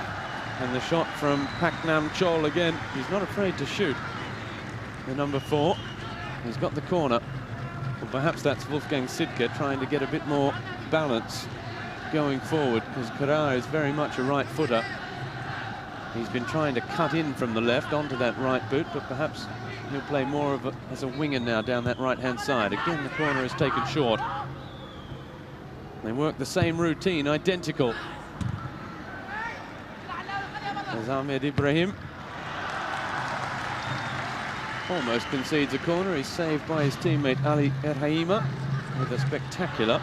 And the shot from Pak Nam-chol again. He's not afraid to shoot. The number 4. He's got the corner. Well, perhaps that's Wolfgang Sidke trying to get a bit more balance going forward, because Corea is very much a right footer. He's been trying to cut in from the left onto that right boot, but perhaps he'll play more of as a winger now down that right-hand side. Again, the corner is taken short. They work the same routine, identical. There's Ahmed Ibrahim. Almost concedes a corner. He's saved by his teammate Ali Erhaima with a spectacular,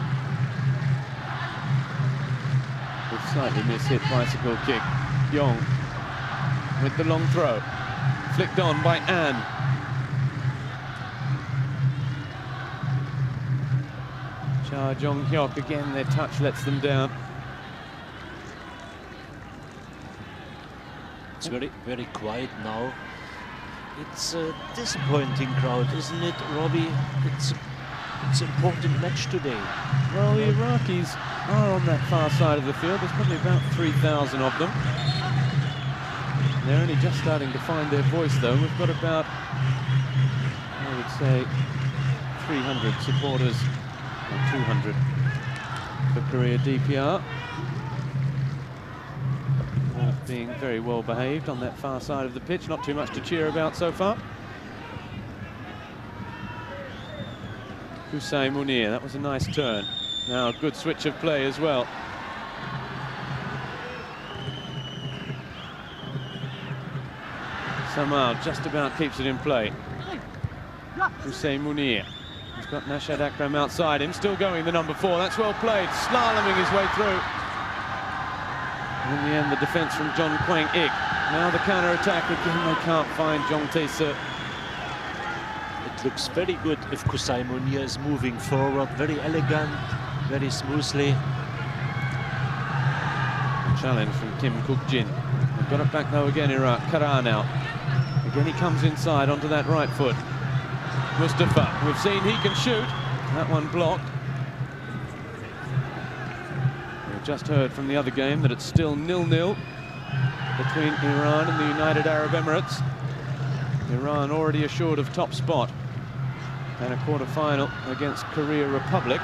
with slightly mishit bicycle kick. Yong with the long throw, flicked on by An. Cha Jong-hyuk again, their touch lets them down. It's very, very quiet now. It's a disappointing crowd, isn't it, Robbie? It's an important match today. Well, the Iraqis are on that far side of the field. There's probably about 3,000 of them. They're only just starting to find their voice, though. We've got about, I would say, 300 supporters, or 200 for Korea DPR. All being very well behaved on that far side of the pitch. Not too much to cheer about so far. Hussein Munir, that was a nice turn. Now a good switch of play as well. Samal just about keeps it in play. Hussein Munir. He's got Nashad Akram outside him, still going, the number 4. That's well played, slaloming his way through. In the end, the defence from Jong Kwang-ik. Now the counter-attack again, they can't find Jong Tae-seok. It looks very good if Hussein Munir is moving forward, very elegant, very smoothly. Challenge from Kim Kuk-jin. Got it back though again, Iraq. Kara now. Again he comes inside onto that right foot. Mustafa, we've seen he can shoot. That one blocked. We've just heard from the other game that it's still 0-0 between Iran and the United Arab Emirates. Iran already assured of top spot and a quarter-final against Korea Republic.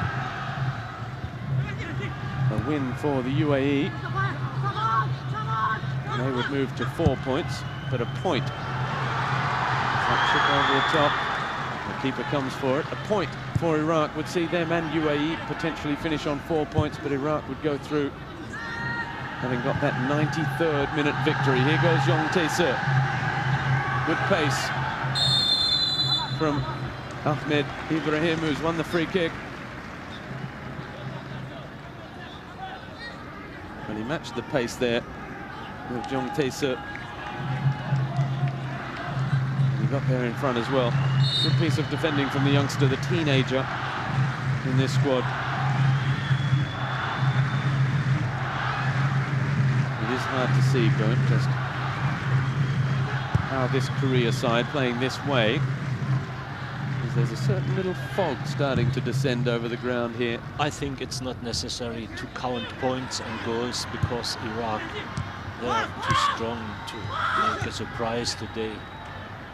A win for the UAE. They would move to 4 points, but a point. That chip over the top. The keeper comes for it. A point for Iraq would see them and UAE potentially finish on 4 points, but Iraq would go through having got that 93rd minute victory. Here goes Jong Tae-seo. Good pace from Ahmed Ibrahim, who's won the free kick. And he matched the pace there with Jong Tae-seo. He got there in front as well. Good piece of defending from the youngster, the teenager in this squad. It is hard to see, Bernd, just how this Korea side playing this way. Because there's a certain little fog starting to descend over the ground here. I think it's not necessary to count points and goals because Iraq, they are too strong to make a surprise today.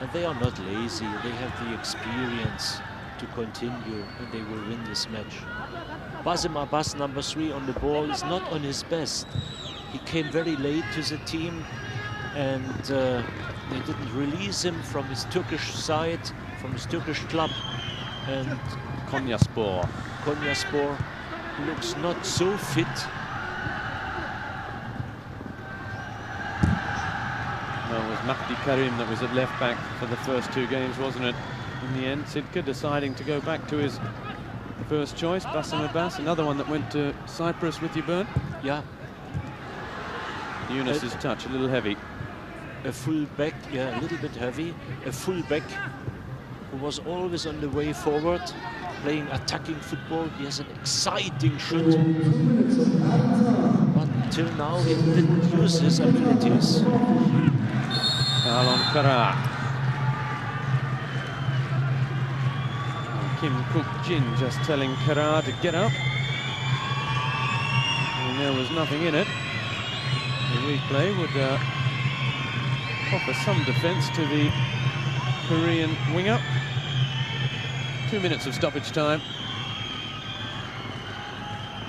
And they are not lazy, they have the experience to continue and they will win this match. Basim Abbas, number 3 on the ball, is not on his best. He came very late to the team and they didn't release him from his Turkish side, from his Turkish club. And Konyaspor looks not so fit. Well, it was Mahdi Karim that was at left back for the first 2 games, wasn't it? In the end, Sidka deciding to go back to his first choice, Basim Abbas, another one that went to Cyprus with you, Bernd. Yeah. Yunus's touch, a little heavy. A full back, yeah, a little bit heavy. A full back who was always on the way forward, playing attacking football. He has an exciting shot. But until now, he didn't use his abilities. Alon Kara. Kim Kook-jin just telling Kara to get up. And there was nothing in it. The replay would offer some defence to the Korean winger. 2 minutes of stoppage time.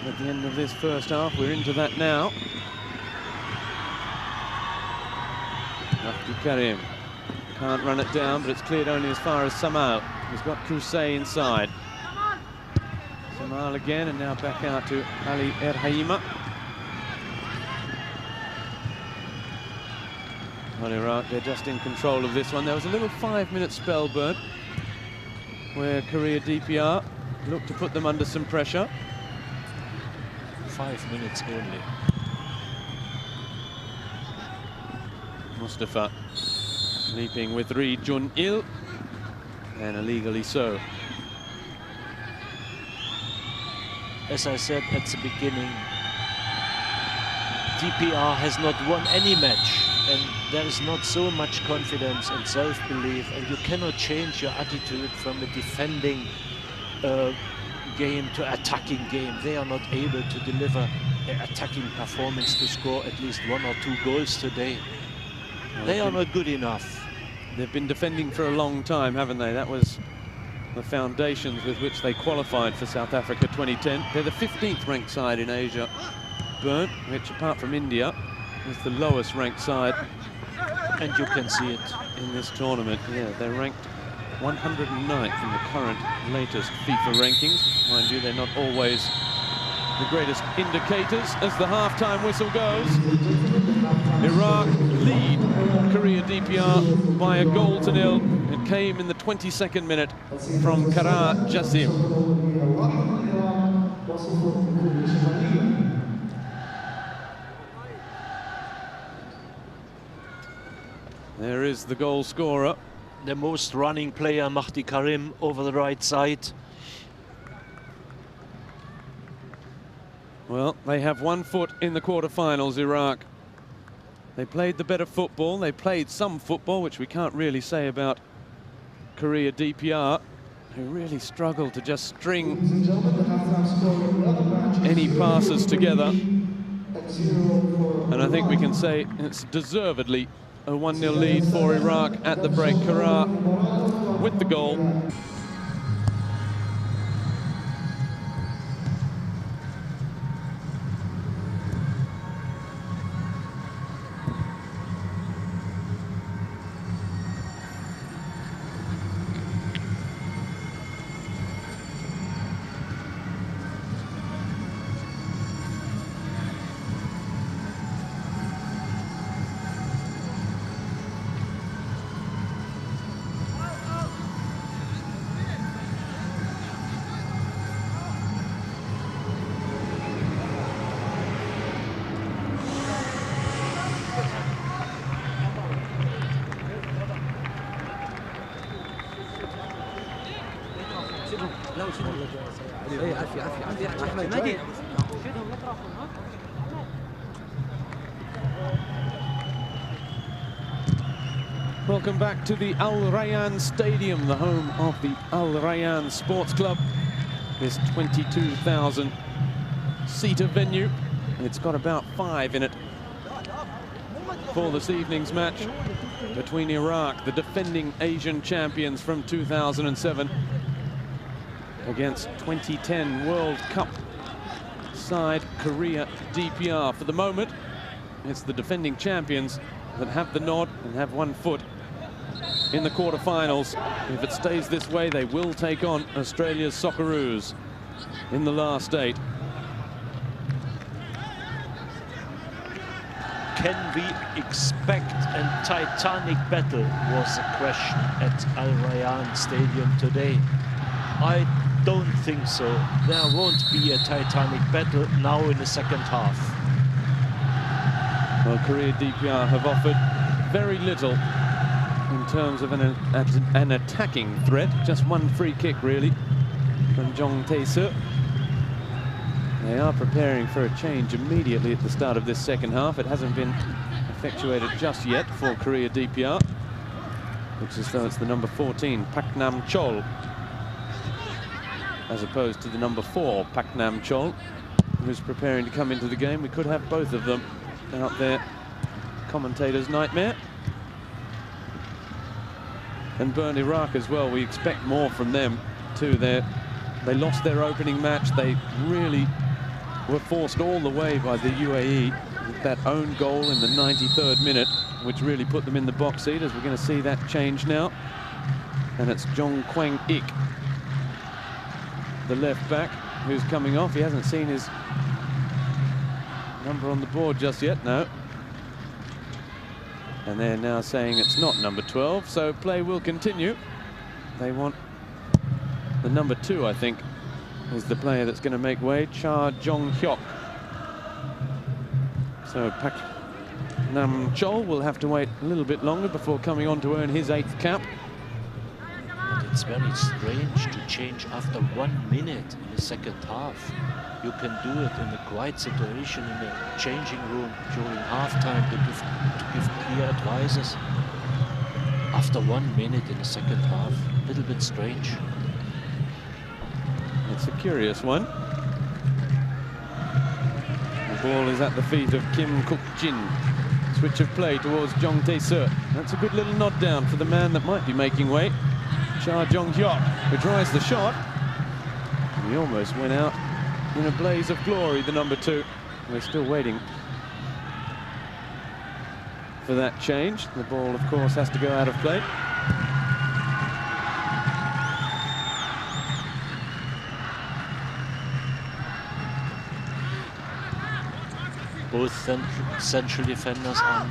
At the end of this first half, we're into that now. Mahdi Karim can't run it down, but it's cleared only as far as Samal. He's got Kusay inside. Samal again, and now back out to Ali Erhaima. On Iraq, they're just in control of this one. There was a little 5-minute spell, Bernd, where Korea DPR looked to put them under some pressure. 5 minutes only. Mustafa leaping with Ri Jun-il, and illegally so. As I said at the beginning, DPR has not won any match, and there is not so much confidence and self-belief, and you cannot change your attitude from a defending game to attacking game. They are not able to deliver an attacking performance to score at least 1 or 2 goals today. They are not good enough. They've been defending for a long time, haven't they? That was the foundations with which they qualified for South Africa 2010. They're the 15th ranked side in Asia, Bernd, which apart from India is the lowest ranked side. And you can see it in this tournament. Yeah, they're ranked 109th in the current latest FIFA rankings. Mind you, they're not always the greatest indicators as the half-time whistle goes. Iraq lead Korea DPR by a goal to 0. It came in the 22nd minute from Kara Jassim. There is the goal scorer. The most running player, Mahdi Karim, over the right side. Well, they have 1 foot in the quarterfinals, Iraq. They played the better football. They played some football, which we can't really say about Korea DPR, who really struggled to just string any passes together. And I think we can say it's deservedly a 1-0 lead for Iraq at the break. Corea with the goal. Welcome back to the Al Rayyan Stadium, the home of the Al Rayyan Sports Club. This 22,000 seater venue. It's got about 5 in it for this evening's match between Iraq, the defending Asian champions from 2007, against 2010 World Cup side Korea DPR. For the moment, it's the defending champions that have the nod and have 1 foot in the quarterfinals. If it stays this way, they will take on Australia's Socceroos in the last 8. Can we expect a titanic battle, was the question at Al Rayyan Stadium today. I don't think so. There won't be a titanic battle now in the second half. Well, Korea DPR have offered very little in terms of an attacking threat. Just 1 free kick, really, from Jong Tae-seo. They are preparing for a change immediately at the start of this second half. It hasn't been effectuated just yet for Korea DPR. Looks as though it's the number 14, Pak Nam Chol, as opposed to the number 4, Pak Nam Chol, who's preparing to come into the game. We could have both of them out there. Commentator's nightmare. And burn Iraq as well. We expect more from them too. They lost their opening match. They really were forced all the way by the UAE with that own goal in the 93rd minute, which really put them in the box seat, as we're going to see that change now. And it's Jong Kwang-ik, the left back, who's coming off. He hasn't seen his number on the board just yet, no. And they're now saying it's not number 12, so play will continue. They want the number 2, I think, is the player that's going to make way, Cha Jong-hyuk. So Pak Nam Chol will have to wait a little bit longer before coming on to earn his 8th cap. But it's very strange to change after 1 minute in the second half. You can do it in a quiet situation in the changing room during halftime to give clear advices. After 1 minute in the second half, a little bit strange. It's a curious one. The ball is at the feet of Kim Kuk-jin. Switch of play towards Jong Tae-seo. That's a good little nod down for the man that might be making way, Cha Jong-hyuk, who tries the shot. He almost went out in a blaze of glory, the number 2. We're still waiting for that change. The ball, of course, has to go out of play. Both central defenders are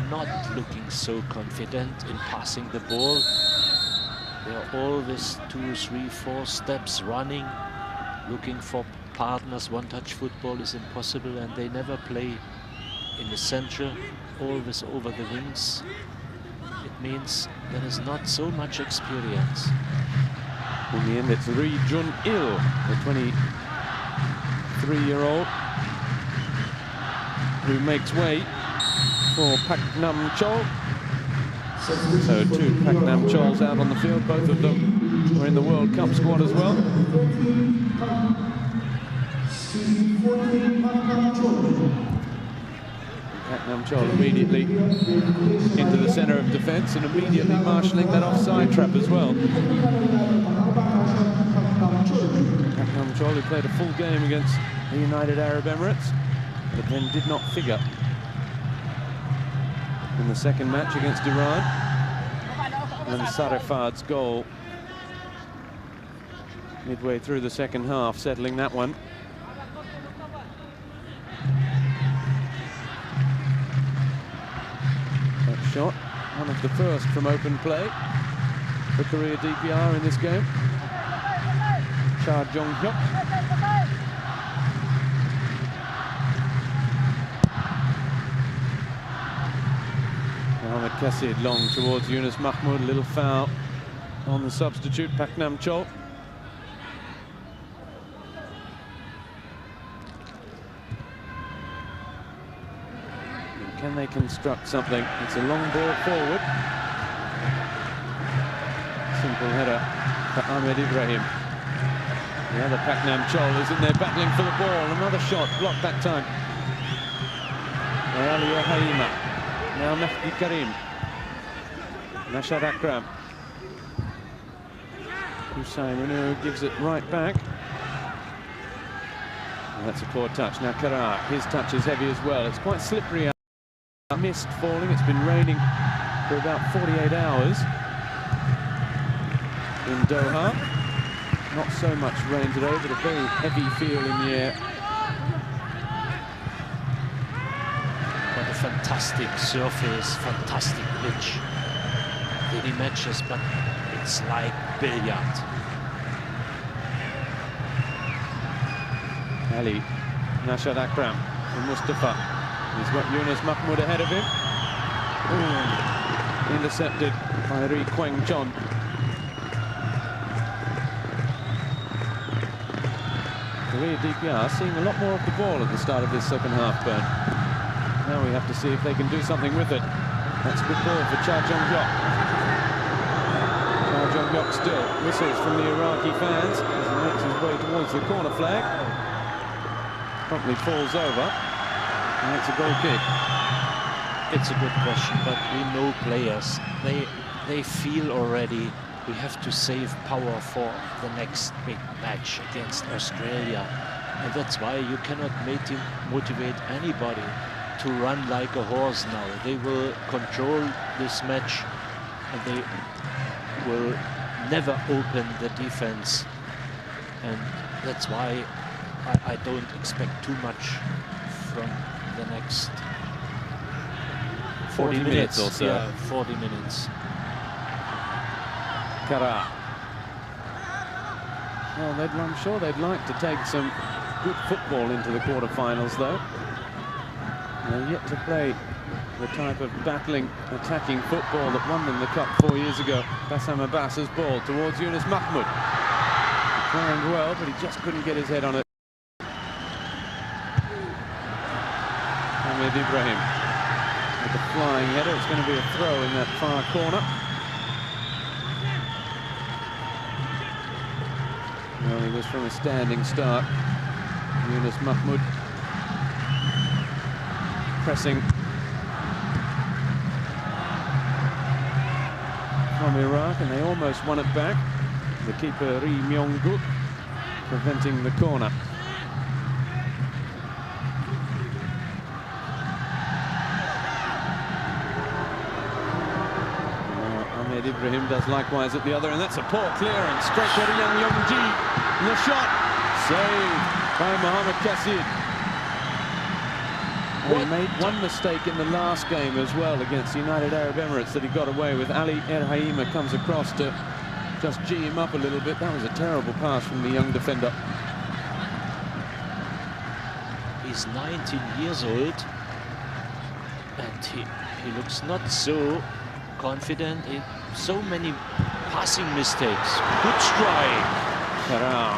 not looking so confident in passing the ball. They are always 2, 3, 4 steps running, looking for partners. One-touch football is impossible, and they never play in the center, always over the wings. It means there is not so much experience. In the end, it's Ri Jun-il, the 23-year-old, who makes way for Pak Nam Chol. So 2 Pak Nam Chols out on the field. Both of them were in the World Cup squad as well. Pak Nam Chol immediately into the centre of defence and immediately marshalling that offside trap as well. Pak Nam Chol, who played a full game against the United Arab Emirates, but then did not figure in the second match against Iran. And Sarifad's goal midway through the second half, settling that one. That shot, one of the first from open play for Korea DPR in this game. Cha Jong-hyuk. Mohamed Kassid long towards Yunus Mahmoud, a little foul on the substitute Pak Nam Chol. Can they construct something? It's a long ball forward. Simple header for Ahmed Ibrahim. The other Pak Nam Chol is in there battling for the ball. Another shot blocked that time by Ali Haima. Now Mehdi Karim. Nashad Akram. Hussein Renu gives it right back. And that's a poor touch. Now Karar, his touch is heavy as well. It's quite slippery out. Mist falling. It's been raining for about 48 hours in Doha. Not so much rain today, but a very heavy feel in the air. What a fantastic surface, fantastic pitch. Many matches, but it's like billiard. Ali, Nashad Akram and Mustafa. He's got Yunus Mahmoud ahead of him. Ooh. Intercepted by Ri Kweng Chon. Korea DPR seeing a lot more of the ball at the start of this second half, Bern. Now we have to see if they can do something with it. That's a good ball for Cha Jong-hyuk. Cha Jong-hyuk still whistles from the Iraqi fans as he makes his way towards the corner flag. Promptly falls over. And it's a goal kick. It's a good question, but we know players. They feel already we have to save power for the next big match against Australia. And that's why you cannot motivate anybody to run like a horse now. They will control this match and they will never open the defense. And that's why I don't expect too much from the next 40 minutes or so. Yeah, 40 minutes. Kara. Well, I'm sure they'd like to take some good football into the quarterfinals, though. They're yet to play the type of battling, attacking football that won them the Cup 4 years ago. Bassam Abbas's ball towards Yunus Mahmoud. He planned well, but he just couldn't get his head on it. Ahmed Ibrahim with a flying header. It's going to be a throw in that far corner. Well, he was from a standing start. Yunus Mahmoud pressing from Iraq, and they almost won it back. The keeper Ri Myong-guk preventing the corner. Ahmed Ibrahim does likewise at the other, and that's a poor clearance straight to Yang Yong-ji. And the shot saved by Mohamed Kassid. He made one mistake in the last game as well against United Arab Emirates that he got away with. Ali Erhaima comes across to just G him up a little bit. That was a terrible pass from the young defender. He's 19 years old and he looks not so confident. So many passing mistakes. Good strike. Karau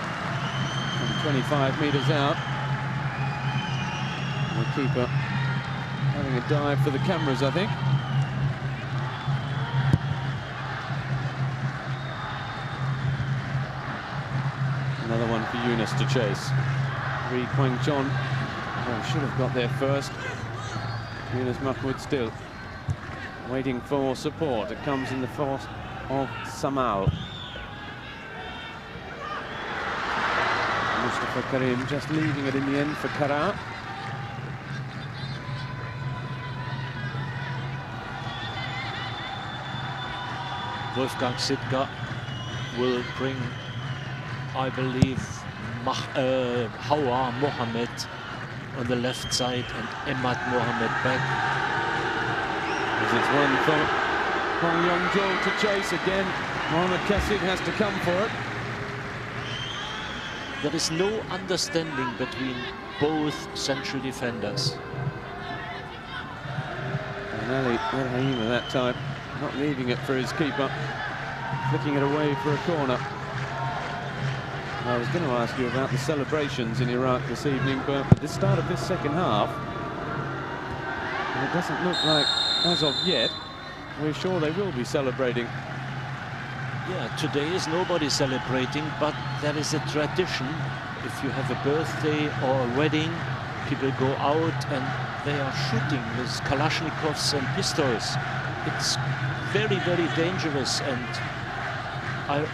from 25 meters out. The keeper having a dive for the cameras, I think. Another one for Yunus to chase. Ri Kwang-chon should have got there first. Yunus Mahmoud still waiting for support. It comes in the force of Samal. Mustafa Karim just leaving it in the end for Kara. Wolfgang Sitka will bring, I believe, Hawa Mohammed on the left side and Emad Mohammed back. It's one for Hong Yong-jo to chase again. Mohamed Kassid has to come for it. There is no understanding between both central defenders. And Ali Ibrahim that time, not leaving it for his keeper, flicking it away for a corner. I was going to ask you about the celebrations in Iraq this evening, but at the start of this second half, it doesn't look like, as of yet, we're sure they will be celebrating. Yeah, today is nobody celebrating, but there is a tradition. If you have a birthday or a wedding, people go out and they are shooting with Kalashnikovs and pistols. It's very, very dangerous. And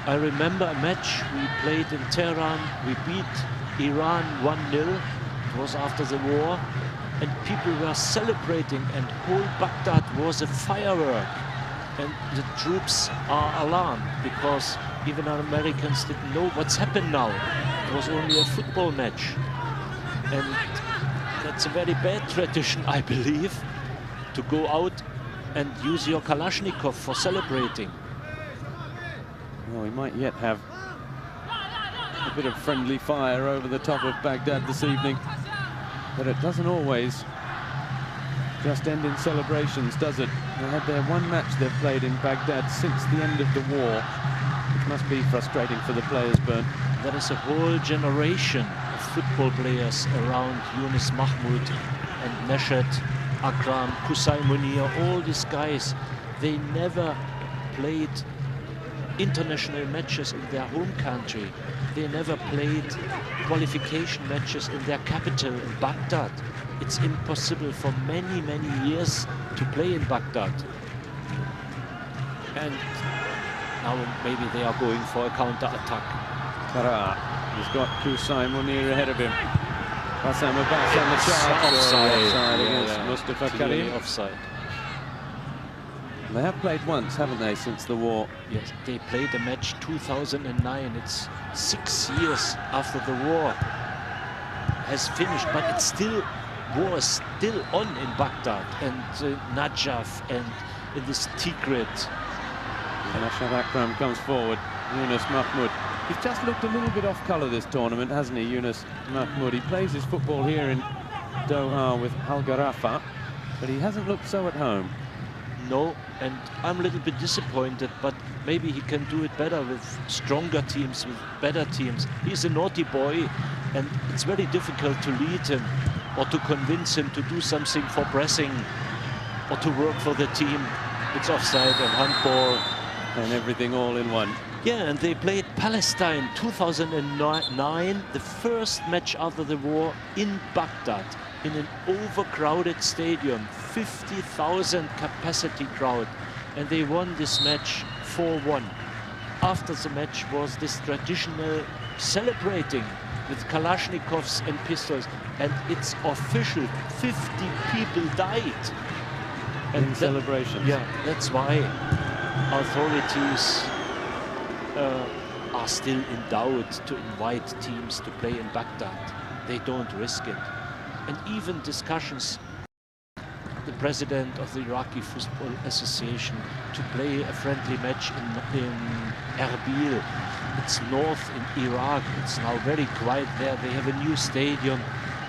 I remember a match we played in Tehran. We beat Iran 1-0. It was after the war. And people were celebrating, and whole Baghdad was a firework. And the troops are alarmed because even our Americans didn't know what's happened now. It was only a football match. And that's a very bad tradition, I believe, to go out and use your Kalashnikov for celebrating. Well, we might yet have a bit of friendly fire over the top of Baghdad this evening, but it doesn't always just end in celebrations, does it? They had their one match they've played in Baghdad since the end of the war, which must be frustrating for the players, Bernd. There is a whole generation of football players around Yunus Mahmoud and Neshat, Akram, Kusai Munir, all these guys. They never played international matches in their home country. They never played qualification matches in their capital, in Baghdad. It's impossible for many, many years to play in Baghdad. And now maybe they are going for a counter-attack. Kara, he's got Kusai Munir ahead of him. Bassam Abbas on the charge. Offside against Mustafa Karim. Offside. They have played once, haven't they, since the war? Yes, they played a match 2009. It's 6 years after the war has finished, but it's still, war is still on in Baghdad and Najaf and in this Tikrit. Nashad Akram comes forward. Yunus Mahmoud. He's just looked a little bit off colour this tournament, hasn't he, Yunus Mahmoud? He plays his football here in Doha with Al Gharafa, but he hasn't looked so at home. No, and I'm a little bit disappointed, but maybe he can do it better with stronger teams, with better teams. He's a naughty boy, and it's very difficult to lead him or to convince him to do something for pressing or to work for the team. It's offside and handball. And everything all in one. Yeah, and they played Palestine 2009, the first match after the war in Baghdad, in an overcrowded stadium, 50,000 capacity crowd, and they won this match 4-1. After the match was this traditional celebrating with Kalashnikovs and pistols, and it's official, 50 people died. And in celebrations. Yeah, that's why authorities are still in doubt to invite teams to play in Baghdad. They don't risk it. And even discussions, the president of the Iraqi Football Association, to play a friendly match in Erbil. It's north in Iraq. It's now very quiet there. They have a new stadium.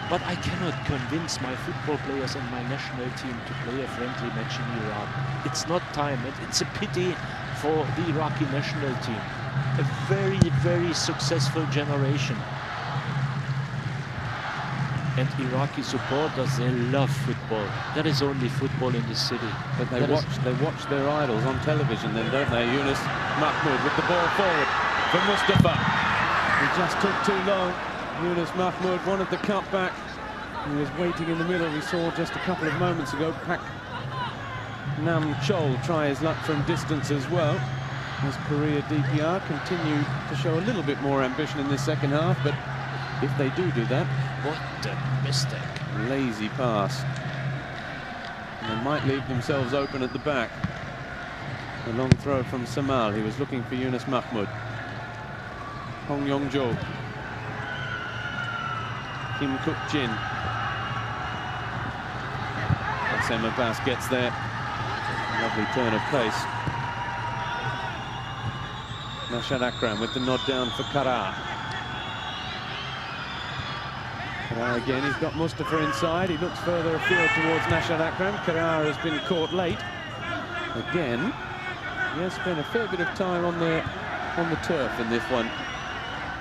But I cannot convince my football players and my national team to play a friendly match in Iraq. It's not time. It's a pity for the Iraqi national team. A very, very successful generation. And Iraqi supporters, they love football. There is only football in the city. But they watch their idols on television then, don't they? Yunus Mahmoud with the ball forward for Mustafa. He just took too long. Yunus Mahmoud wanted the cut back. He was waiting in the middle. We saw just a couple of moments ago Pak Nam Chol try his luck from distance as well. As Korea DPR continue to show a little bit more ambition in this second half, but if they do that, what a mistake. Lazy pass. And they might leave themselves open at the back. A long throw from Samal. He was looking for Yunus Mahmoud. Hong Yong-jo. Kim Kuk-jin. Sam Abbas gets there. Lovely turn of pace. Nashad Akram with the nod down for Kara. Kara again, he's got Mustafa inside. He looks further afield towards Nashad Akram. Kara has been caught late. Again, he has spent a fair bit of time on the turf in this one.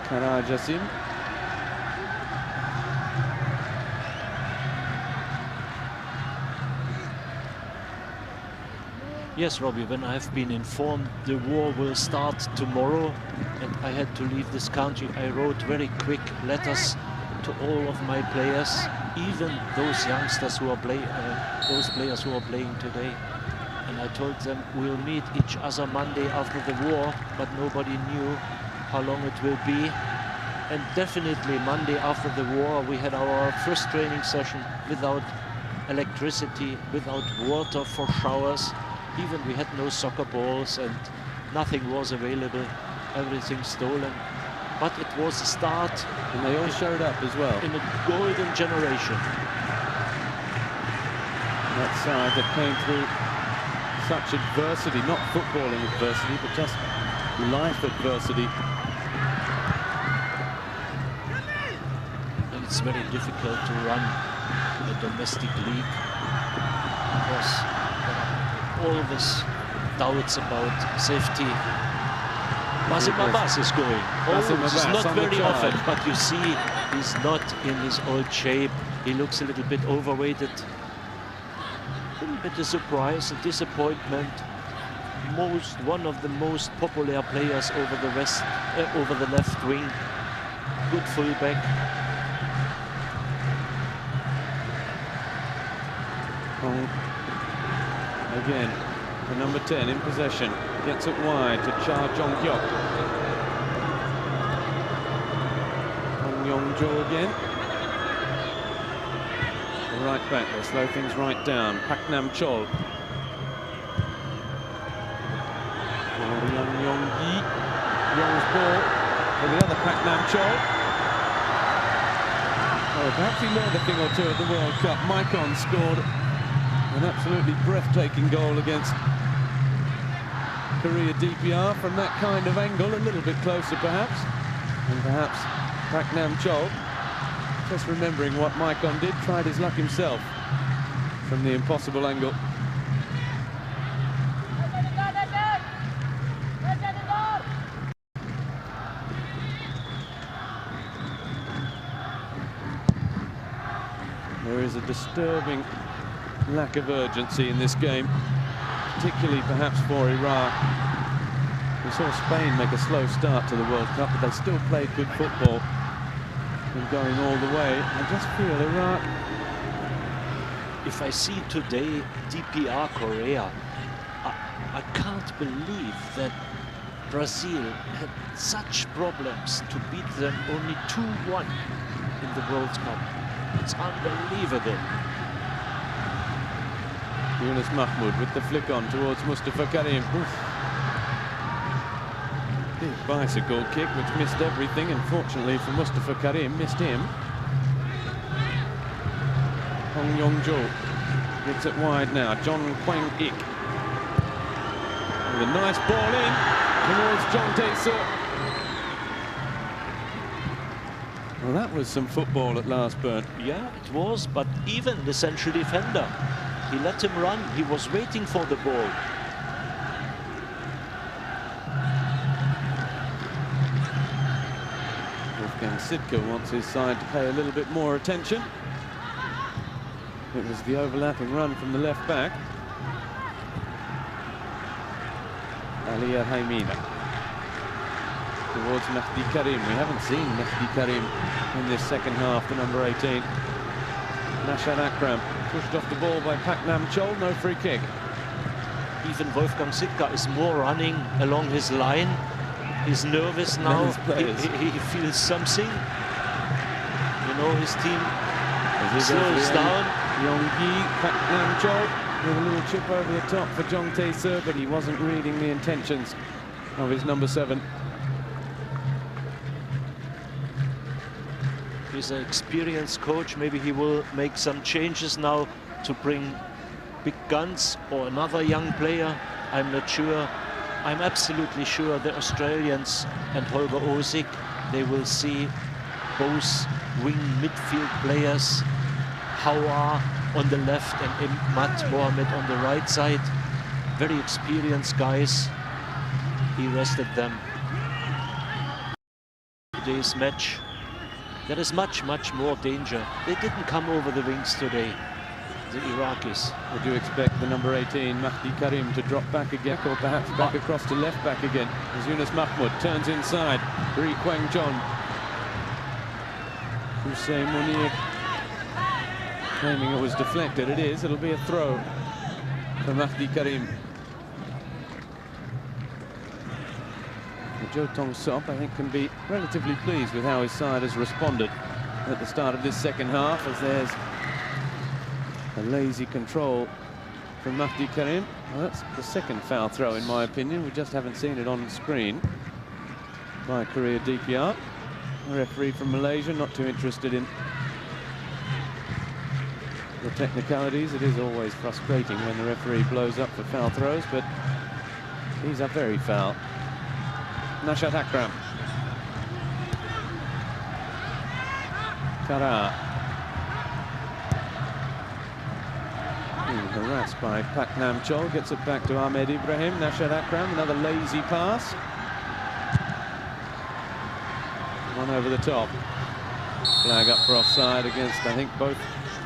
Kara Jassim. Yes, Robbie, when I've been informed the war will start tomorrow and I had to leave this country, I wrote very quick letters to all of my players, even those youngsters who are those players who are playing today. And I told them we'll meet each other Monday after the war, but nobody knew how long it will be. And definitely Monday after the war, we had our first training session without electricity, without water for showers. Even we had no soccer balls and nothing was available, everything stolen. But it was a start. And they all showed up as well. In a golden generation. That side that came through such adversity, not footballing adversity, but just life adversity. And it's very difficult to run a domestic league because always doubts about safety. Basim Abbas is going. It's not very often, but you see he's not in his old shape. He looks a little bit overweighted. A little bit of surprise, a disappointment. One of the most popular players over the left wing. Good fullback. Again, the number 10 in possession. Gets it wide to Cha Jong-hyuk. Hong Yong-jo again. The right back, they slow things right down. Pak Nam Chol. Young Yong-yi. Young's ball for the other Pak Nam Chol. Oh, perhaps he learned a thing or two at the World Cup. Maikon scored an absolutely breathtaking goal against Korea DPR from that kind of angle, a little bit closer perhaps. And perhaps Pak Nam Chol, just remembering what Maikon did, tried his luck himself from the impossible angle. There is a disturbing lack of urgency in this game, particularly perhaps for Iraq. We saw Spain make a slow start to the World Cup, but they still played good football and going all the way. I just feel Iraq... If I see today DPR Korea, I can't believe that Brazil had such problems to beat them only 2-1 in the World Cup. It's unbelievable. Yunus Mahmoud with the flick on towards Mustafa Karim. Oof. Big bicycle kick which missed everything, and fortunately for Mustafa Karim, missed him. Hong Yong-jo gets it wide now. John Kwang-ik with a nice ball in towards John Tae-suk. Well, that was some football at last, Bernd. Yeah, it was, but even the central defender, he let him run. He was waiting for the ball. Wolfgang Sidke wants his side to pay a little bit more attention. It was the overlapping run from the left back. Aliyah Haimina towards Mehdi Karim. We haven't seen Mehdi Karim in this second half, the number 18. Nashad Akram pushed off the ball by Pak Nam Chol, no free kick. Even Wolfgang Sitka is more running along his line. He's nervous now. He feels something. You know, his team slows down. Yonggi, Pak Nam Chol with a little chip over the top for Jong Tae-seo, but he wasn't reading the intentions of his number 7. He's an experienced coach. Maybe he will make some changes now to bring big guns or another young player. I'm not sure. I'm absolutely sure the Australians and Holger Osik, they will see both wing midfield players, Hawa on the left and Imad Mohamed on the right side. Very experienced guys. He rested them. Today's match, there is much, much more danger. They didn't come over the wings today, the Iraqis. Would you expect the number 18, Mehdi Karim, to drop back again, or perhaps back across to left back again, as Yunus Mahmoud turns inside? Ri Kwang John. Hussein Munir claiming it was deflected. It is. It'll be a throw for Mehdi Karim. Jo Tong Sop, I think, can be relatively pleased with how his side has responded at the start of this second half, as there's a lazy control from Mehdi Karim. Well, that's the second foul throw, in my opinion. We just haven't seen it on screen by Korea DPR. The referee from Malaysia not too interested in the technicalities. It is always frustrating when the referee blows up for foul throws, but these are very foul. Nashad Akram. Kara. Harassed by Pak Nam Chol, gets it back to Ahmed Ibrahim. Nashad Akram, another lazy pass. One over the top. Flag up for offside against, I think, both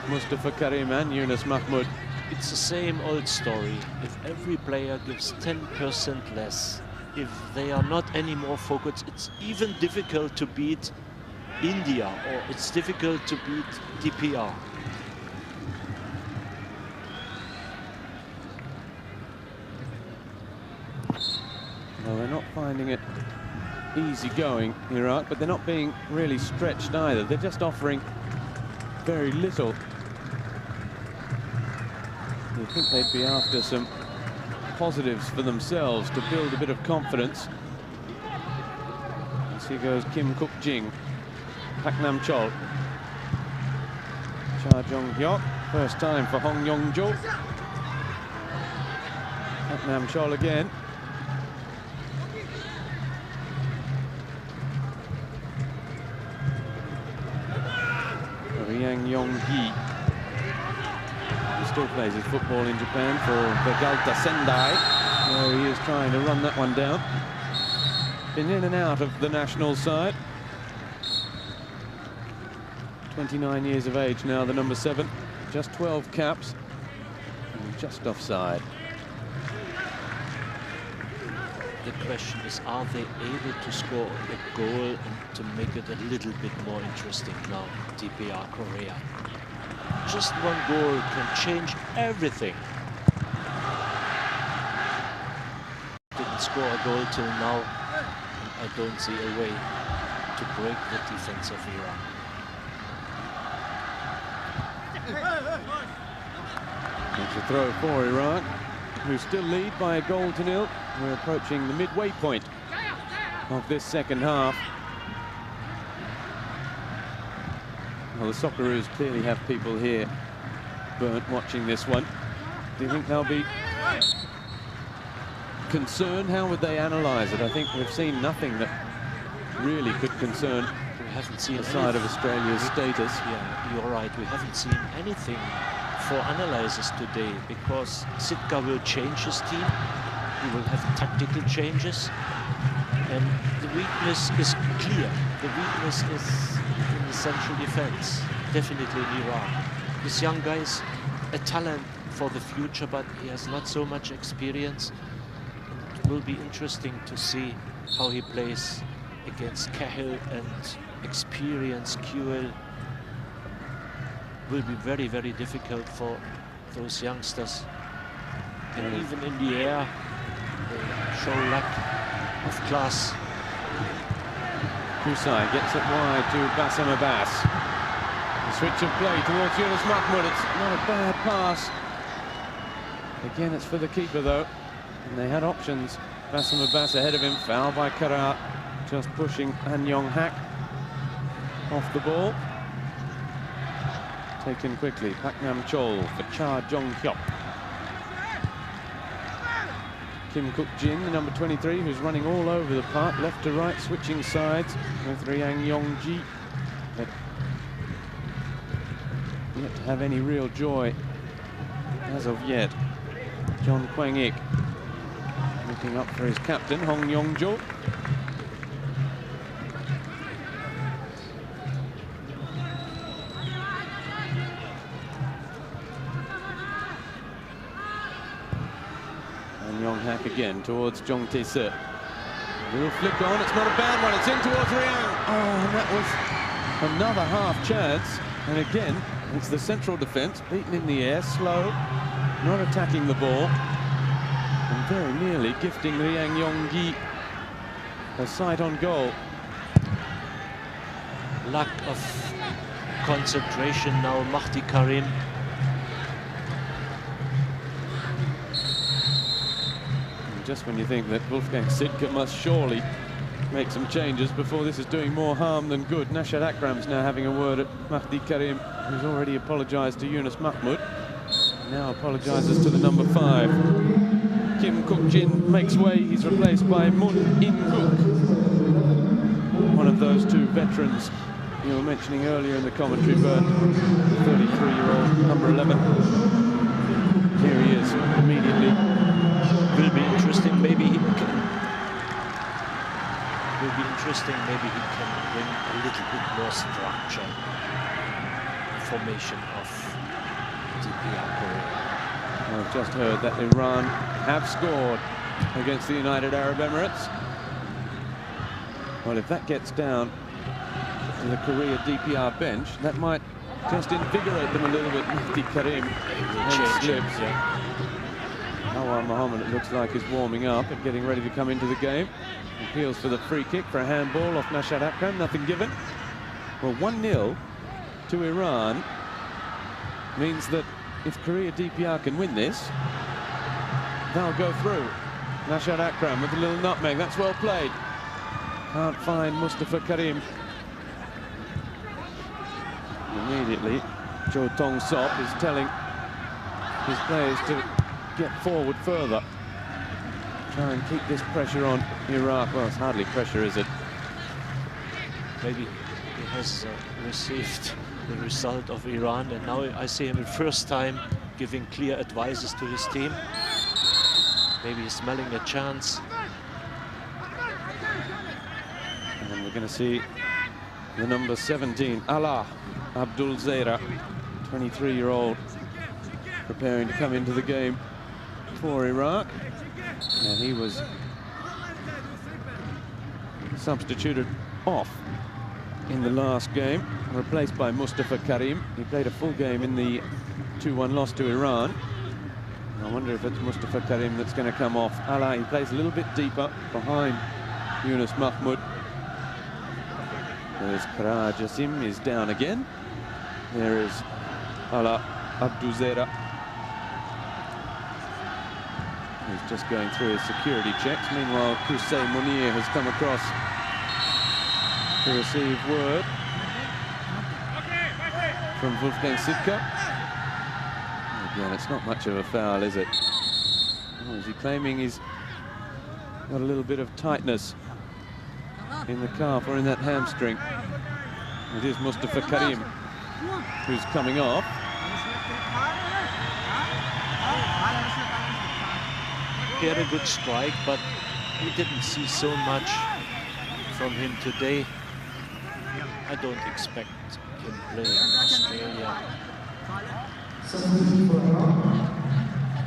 Mustafa Karim and Yunus Mahmoud. It's the same old story. If every player gives 10% less, if they are not any more focused, it's even difficult to beat India, or it's difficult to beat DPR. Well, they're not finding it easy going, Iraq, but they're not being really stretched either. They're just offering very little. You'd think they'd be after some positives for themselves to build a bit of confidence. As here goes Kim Kuk Jing, Pak Nam Chol, Cha Jong Hyok, first time for Hong Yong Jo. Pak Nam Chol again. Yang Yong-hee, who still plays his football in Japan for Vegalta Sendai, where he is trying to run that one down. Been in and out of the national side. 29 years of age now, the number 7. Just 12 caps, and just offside. The question is, are they able to score a goal and to make it a little bit more interesting now, DPR Korea? Just one goal can change everything. Didn't score a goal till now, and I don't see a way to break the defense of Iran. It's a throw for Iran, who still lead by a goal to nil. We're approaching the midway point of this second half. Well, the Socceroos clearly have people here burnt watching this one. Do you think they'll be concerned? How would they analyse it? I think we've seen nothing that really could concern We haven't seen the side of Australia's status. Yeah, you're right. We haven't seen anything for analysis today, because Sitka will change his team. He will have tactical changes, and the weakness is clear. The weakness is in the central defense, definitely in Iran. These young guys a talent for the future, but he has not so much experience. It will be interesting to see how he plays against Cahill and experienced QL. Will be very, very difficult for those youngsters. And even in the air, they show lack of class. Kusai gets it wide to Bassam Abbas. The switch of play towards Yunus Mahmoud. It's not a bad pass. Again, it's for the keeper, though. And they had options. Bassam Abbas ahead of him. Foul by Kara. Just pushing Han Yong-hak off the ball. Taken quickly. Pak Nam Chol for Cha Jong-hyuk. Kim Kuk-jin, the number 23, who's running all over the park, left to right, switching sides with Riang Yong-ji. But yet to have any real joy as of yet. John Kwang-ik looking up for his captain, Hong Yong-jo. Yong-hak again towards Jong Tae-se. Little flick on, it's not a bad one, it's in towards Riang. Oh, and that was another half chance. And again, it's the central defense, beaten in the air, slow, not attacking the ball. And very nearly gifting Riang Yong-gi a sight on goal. Lack of concentration now, Mahdi Karim. Just when you think that Wolfgang Sitka must surely make some changes before this is doing more harm than good. Nashad Akram's now having a word at Mahdi Karim, who's already apologised to Yunus Mahmoud. Now apologises to the number 5. Kim Kuk-jin makes way. He's replaced by Moon In-guk, one of those two veterans you were mentioning earlier in the commentary, Bert. 33-year-old, number 11. Here he is immediately. Will be interesting. Maybe he can. Will be interesting. Maybe he can bring a little bit more structure, formation of DPR Korea. I've just heard that Iran have scored against the United Arab Emirates. Well, if that gets down to the Korea DPR bench, that might just invigorate them a little bit. Mahdi Karim slips. Yeah. Awar Mohammed, it looks like, is warming up and getting ready to come into the game. Appeals for the free kick for a handball off Nashad Akram, nothing given. Well, 1-0 to Iran means that if Korea DPR can win this, they'll go through. Nashad Akram with a little nutmeg, that's well played. Can't find Mustafa Karim. Immediately, Jo Tong-sop is telling his players to get forward further. Try and keep this pressure on Iraq. Well, it's hardly pressure, is it? Maybe he has received the result of Iran, and now I see him the first time giving clear advices to his team. Maybe he's smelling a chance. And we're going to see the number 17, Alaa Abdul Zaira, 23-year-old, preparing to come into the game for Iraq. And he was substituted off in the last game, replaced by Mustafa Karim. He played a full game in the 2-1 loss to Iran. I wonder if it's Mustafa Karim that's going to come off. Alaa, he plays a little bit deeper behind Yunus Mahmoud. There's Kara Jassim is down again. There is Alaa Abdul Zaira. He's just going through his security checks. Meanwhile, Qusay Munir has come across to receive word from Wolfgang Sitka. Again, it's not much of a foul, is it? Oh, is he claiming he's got a little bit of tightness in the calf or in that hamstring? It is Mustafa Karim who's coming off. He had a good strike, but we didn't see so much from him today. I don't expect him playing in Australia.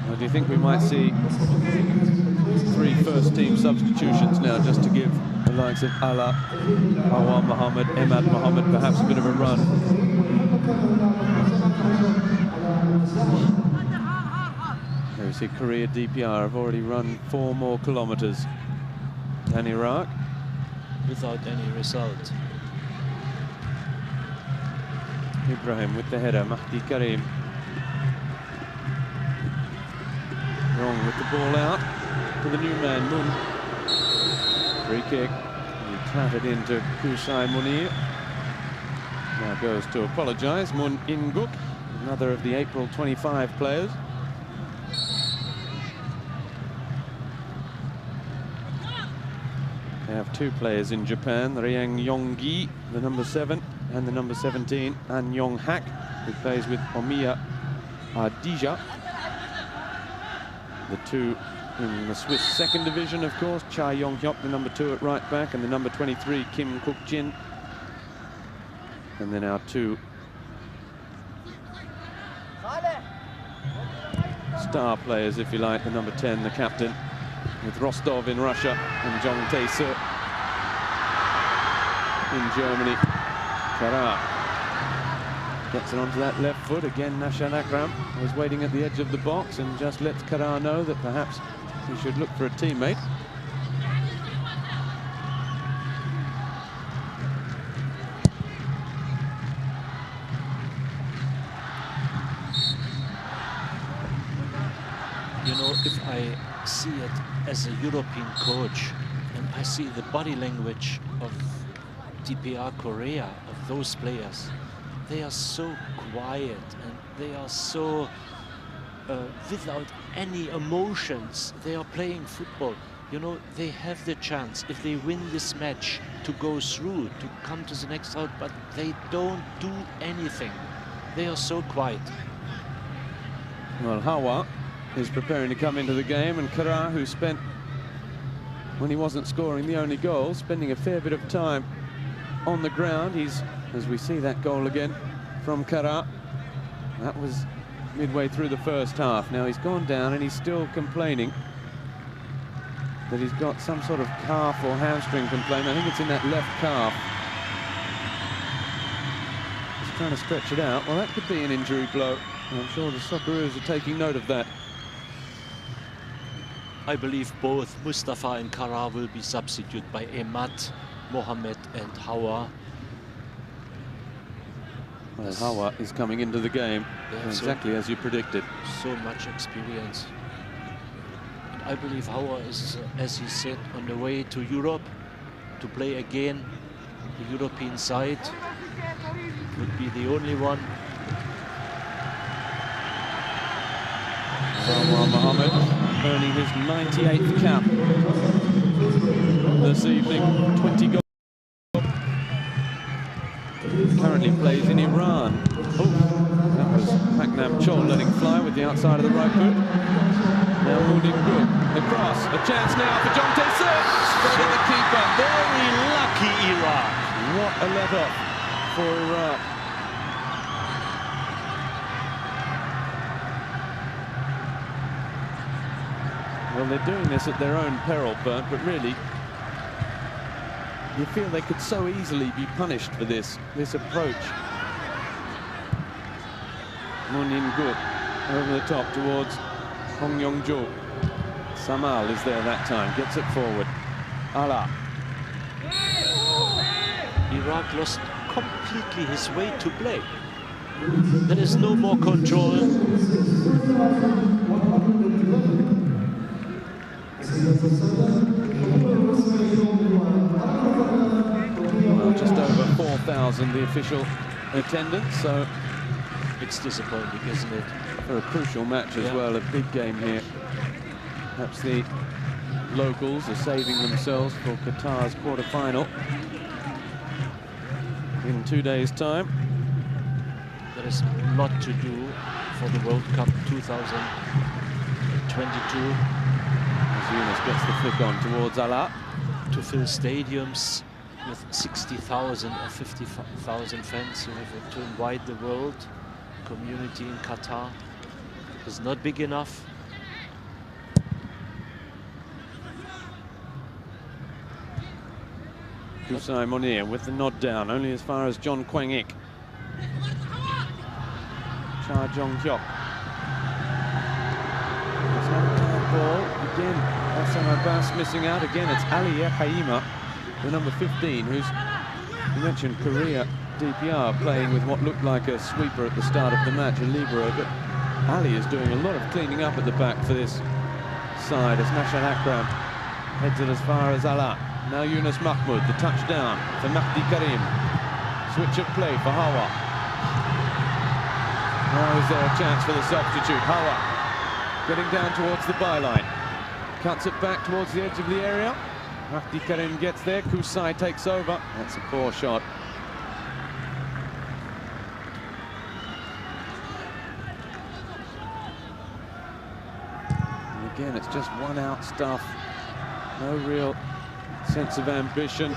Well, do you think we might see 3 first-team substitutions now, just to give the likes of Ala, Awar Mohammed, Emad Mohammed perhaps a bit of a run? There we see Korea DPR have already run 4 more kilometers than Iraq. Without any result. Ibrahim with the header, Mahdi Karim. Wrong with the ball out to the new man, Mun. Free kick. He clattered into Kusai Munir. Now goes to apologise, Mun Inguk, another of the April 25 players. They have 2 players in Japan, Ryang Yonggi, the number 7, and the number 17, An Yong Hak, who plays with Omiya Ardija. The 2 in the Swiss second division, of course, Cha Yong-hyuk, the number 2 at right back, and the number 23, Kim Kuk-jin. And then our 2 star players, if you like, the number 10, the captain, with Rostov in Russia, and Jong Tae-seo in Germany. Kara gets it onto that left foot. Again, Nashan Akram was waiting at the edge of the box and just lets Kara know that perhaps he should look for a teammate. You know, if I see it as a European coach and I see the body language of DPR Korea, of those players, they are so quiet and they are so without any emotions. They are playing football. You know, they have the chance, if they win this match, to go through, to come to the next round, but they don't do anything. They are so quiet. Well, Hawa is preparing to come into the game, and Kara, who spent, when he wasn't scoring the only goal, spending a fair bit of time on the ground. He's, as we see that goal again from Kara, that was midway through the first half. Now he's gone down and he's still complaining that he's got some sort of calf or hamstring complaint. I think it's in that left calf. He's trying to stretch it out. Well, that could be an injury blow. I'm sure the Socceroos are taking note of that. I believe both Mustafa and Kara will be substituted by Emad Mohammed and Hawa. Well, Hawa is coming into the game exactly as you predicted. So much experience. And I believe Hawa is, as he said, on the way to Europe to play again. The European side would be the only one. Hawa Mohammed earning his 98th cap this evening. 20 goals. Currently plays in Iran. Oh, that was Paknam Chol letting fly with the outside of the right boot. Now moving good. The cross, a chance now for Jong Tae-seo. Straight at the keeper. Very lucky Iraq. What a let-off for Iraq. Well, they're doing this at their own peril, Bernd, but really, you feel they could so easily be punished for this approach. Moon In-guk over the top towards Hong Yong-jo. Samal is there that time, gets it forward. Ala. Iraq lost completely his way to play. There is no more control. Well, just over 4,000 the official attendance, so it's disappointing, isn't it? For a crucial match as well, a big game here. Perhaps the locals are saving themselves for Qatar's quarter-final in 2 days' time. There is a lot to do for the World Cup 2022. Yunus gets the flick on towards Ala. To fill stadiums with 60,000 or 50,000 fans, you have to invite the world. community in Qatar is not big enough. Kusai Monir with the nod down, only as far as John Kwang-ik. Cha Jong-hyuk. There's no ball. Again, Hassan Abbas missing out. Again, it's Ali Haima, the number 15, who's, you mentioned Korea DPR, playing with what looked like a sweeper at the start of the match, a libero, but Ali is doing a lot of cleaning up at the back for this side as Nashat Akram heads it as far as Allah. Now Yunus Mahmoud, the touchdown for Mahdi Karim. Switch of play for Hawa. Now is there a chance for the substitute? Hawa getting down towards the byline. Cuts it back towards the edge of the area. Mahdi Karim gets there. Kusai takes over. That's a poor shot. And again, it's just one-out stuff. No real sense of ambition.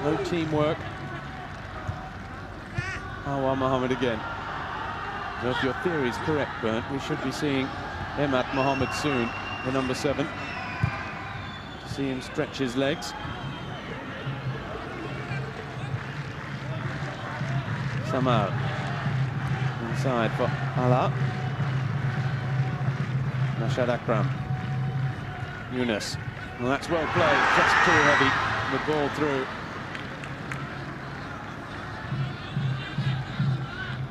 No teamwork. Hawa Mohammed again. So if your theory is correct, Bernd, we should be seeing Emad Mohammed soon, the number 7. To see him stretch his legs. Samal. Inside for Allah. Nashat Akram. Yunus. Well, that's well played. Just too heavy. The ball through.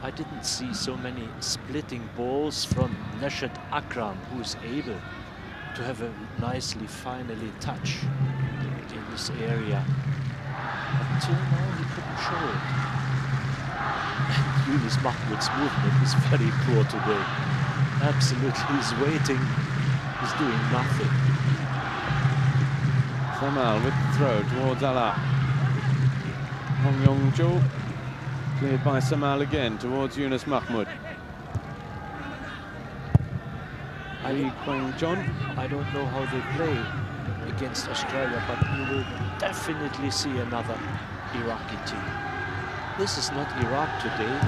I didn't see so many splitting balls from Nashat Akram, who's able to have a nicely, finally touch in this area. Until now, he couldn't show it. And Yunus Mahmoud's movement is very poor today. Absolutely, he's waiting. He's doing nothing. Samal with the throw towards Allah. Hong Yong-jo. Cleared by Samal again towards Yunus Mahmoud. Lee Kwang-john. I don't know how they play against Australia, but you will definitely see another Iraqi team. This is not Iraq today.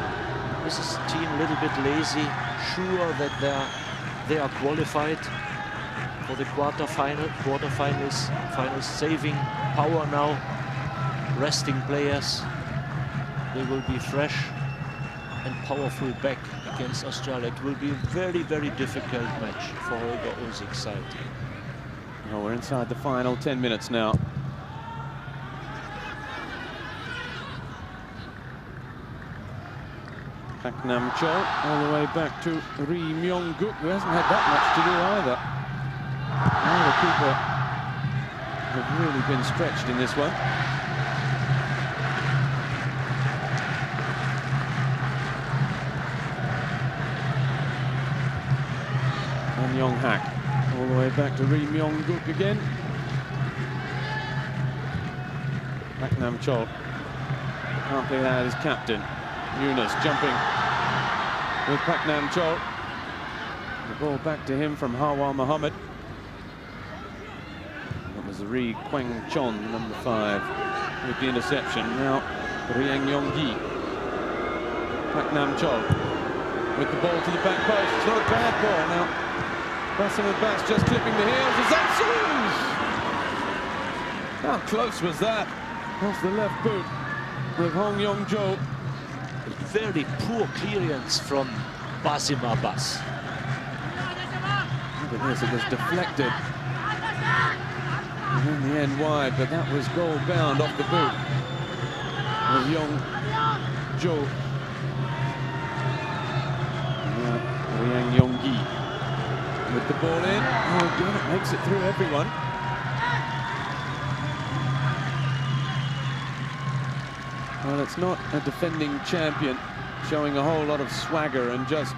This is a team a little bit lazy, sure that they are qualified for the quarterfinals, saving power now, resting players. They will be fresh and powerful back against Australia. It will be a very, very difficult match for Holger Osik's side. Well, we're inside the final 10 minutes now. Pak Nam-chol all the way back to Ri Myong-guk, who hasn't had that much to do either. Now the keeper have really been stretched in this one. And Yong-hak all the way back to Ri Myong-guk again. Pak Nam-chol can't play that as captain. Yunus jumping with Pak Nam-chol. The ball back to him from Hawa Mohammed. That was Ri Kwang-chon, number 5, with the interception. Now Riang Yong-gi. Pak Nam-chol with the ball to the back post. It's not a bad ball now. Hassan Abbas just clipping the heels. Is that so? How close was that? Off the left boot with Hong Yong-jo. Very poor clearance from Basim Abbas. Look at this, it was deflected. And in the end wide, but that was goal bound off the boot with Yong-jo. Riang Yong-gi with the ball in. Oh, again, it makes it through everyone. Well, it's not a defending champion showing a whole lot of swagger and just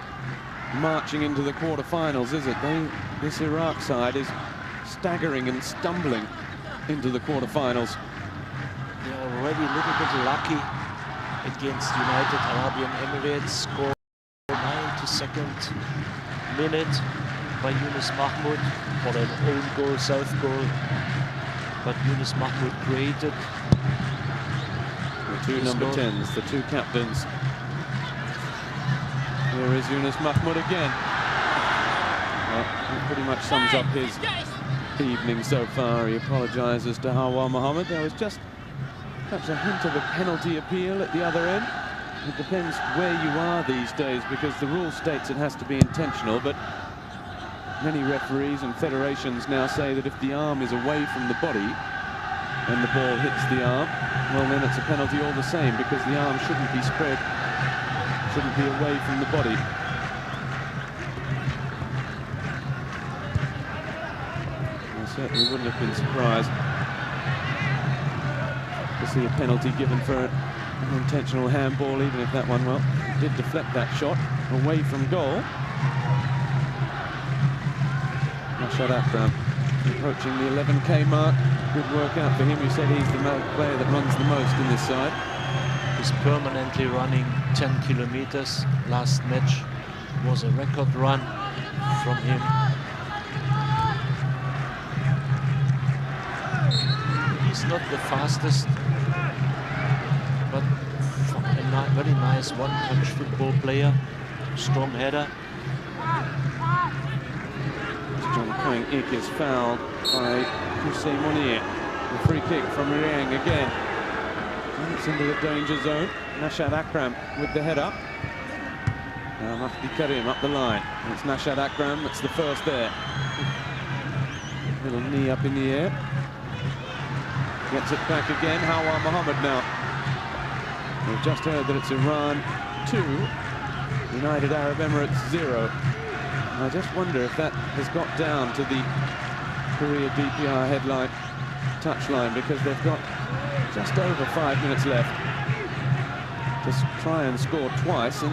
marching into the quarterfinals, is it? This Iraq side is staggering and stumbling into the quarterfinals. They're already a little bit lucky against United Arabian Emirates. Score 92nd minute by Yunus Mahmoud for an own goal, self-goal. But Yunus Mahmoud created. The two number 10s, the two captains. Here is Yunus Mahmoud again. Well, that pretty much sums up his evening so far. He apologises to Hawa Mohammed. There was just perhaps a hint of a penalty appeal at the other end. It depends where you are these days, because the rule states it has to be intentional, but many referees and federations now say that if the arm is away from the body and the ball hits the arm, well, then it's a penalty all the same, because the arm shouldn't be spread, shouldn't be away from the body. I certainly wouldn't have been surprised to see a penalty given for an intentional handball, even if that one, well, did deflect that shot away from goal. Rashad Akram approaching the 11K mark. Good work out for him. He said he's the player that runs the most in this side. He's permanently running 10 kilometers. Last match was a record run from him. He's not the fastest, but a very nice one-touch football player. Strong header. John Kwang Ik is fouled by Hussein Monir. The free kick from Riang again. And it's into the danger zone. Rashad Akram with the head up. Now Mahdi Karim up the line. And it's Rashad Akram that's the first there. Little knee up in the air. Gets it back again. Hawa Mohammed now. We've just heard that it's Iran 2, United Arab Emirates 0. I just wonder if that has got down to the Korea DPR headline touchline, because they've got just over 5 minutes left to try and score twice, and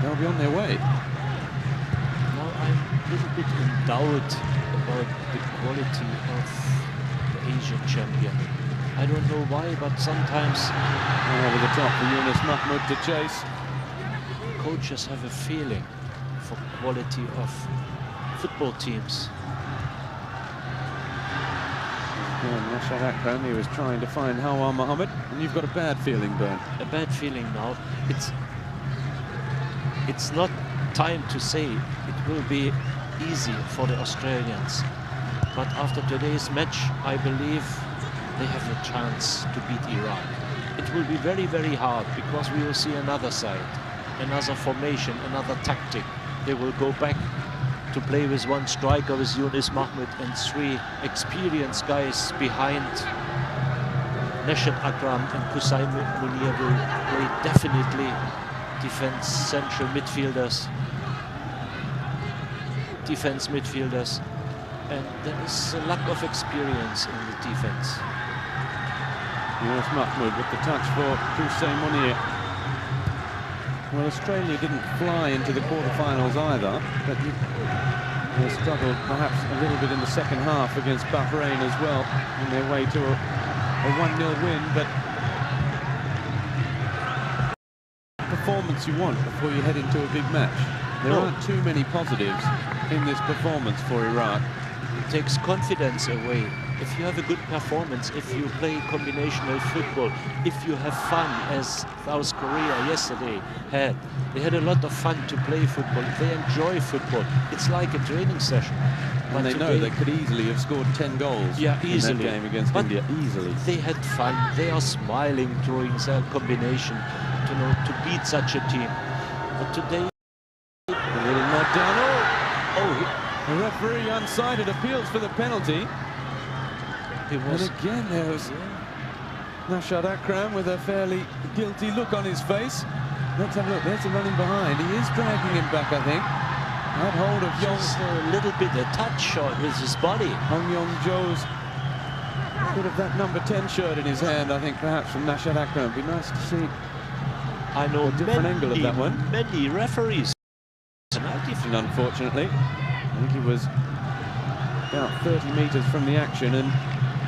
they'll be on their way. Now I'm a little bit in doubt about the quality of the Asian champion. I don't know why, but sometimes over the top for Yunus Mahmoud to chase. Coaches have a feeling for quality of football teams. Rashad Akram, he was trying to find Hawa Mohammed, and you've got a bad feeling, Bern. A bad feeling now. It's not time to say it will be easy for the Australians, but after today's match, I believe they have a chance to beat Iran. It will be very, very hard, because we will see another side, another formation, another tactic. They will go back to play with one striker, with Yunus Mahmoud, and 3 experienced guys behind. Rashad Akram and Hussein Monir will play definitely defense central midfielders, defense midfielders, and there is a lack of experience in the defense. Yunus Mahmoud with the touch for Hussein Monir. Well, Australia didn't fly into the quarterfinals either, but they struggled perhaps a little bit in the second half against Bahrain as well, on their way to a 1-0 win. But performance you want before you head into a big match. There aren't too many positives in this performance for Iraq. It takes confidence away. If you have a good performance, if you play combinational football, if you have fun, as South Korea yesterday had. They had a lot of fun to play football. They enjoy football. It's like a training session. And they know they could easily have scored 10 goals in that game against India. Easily. They had fun. They are smiling during their combination to beat such a team. But today, a little nod down. The referee unsighted, appeals for the penalty. And again there was Rashad Akram with a fairly guilty look on his face. Let's have a look. There's a running behind. He is dragging him back, I think. Had hold of just a little bit a touch shot with his body. Hong Yong-jo's bit of that number 10 shirt in his hand, I think, perhaps from Rashad Akram. It'd be nice to see. I know a different angle of that one. Many referees. Unfortunately, I think he was about 30 meters from the action, and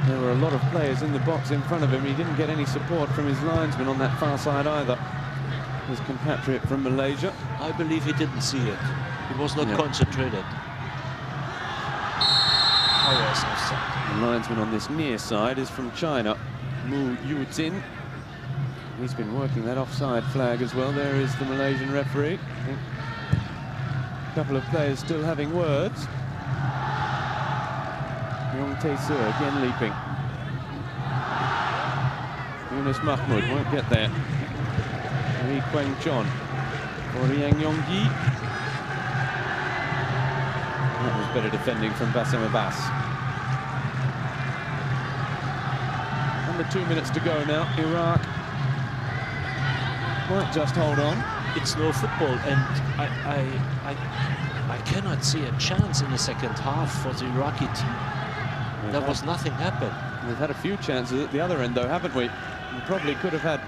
there were a lot of players in the box in front of him. He didn't get any support from his linesman on that far side either. His compatriot from Malaysia. I believe he didn't see it. He was not concentrated. The linesman on this near side is from China, Mu Yujin. He's been working that offside flag as well. There is the Malaysian referee. I think a couple of players still having words. Yong Tae-soo again leaping. Yunus Mahmoud won't get there. Lee Kwang-chon for Yang Yong-gi. That was better defending from Bassem Abbas. Under 2 minutes to go now. Iraq might just hold on. It's no football, and I cannot see a chance in the second half for the Iraqi team. There was nothing happened. We've had a few chances at the other end, though, haven't we? We probably could have had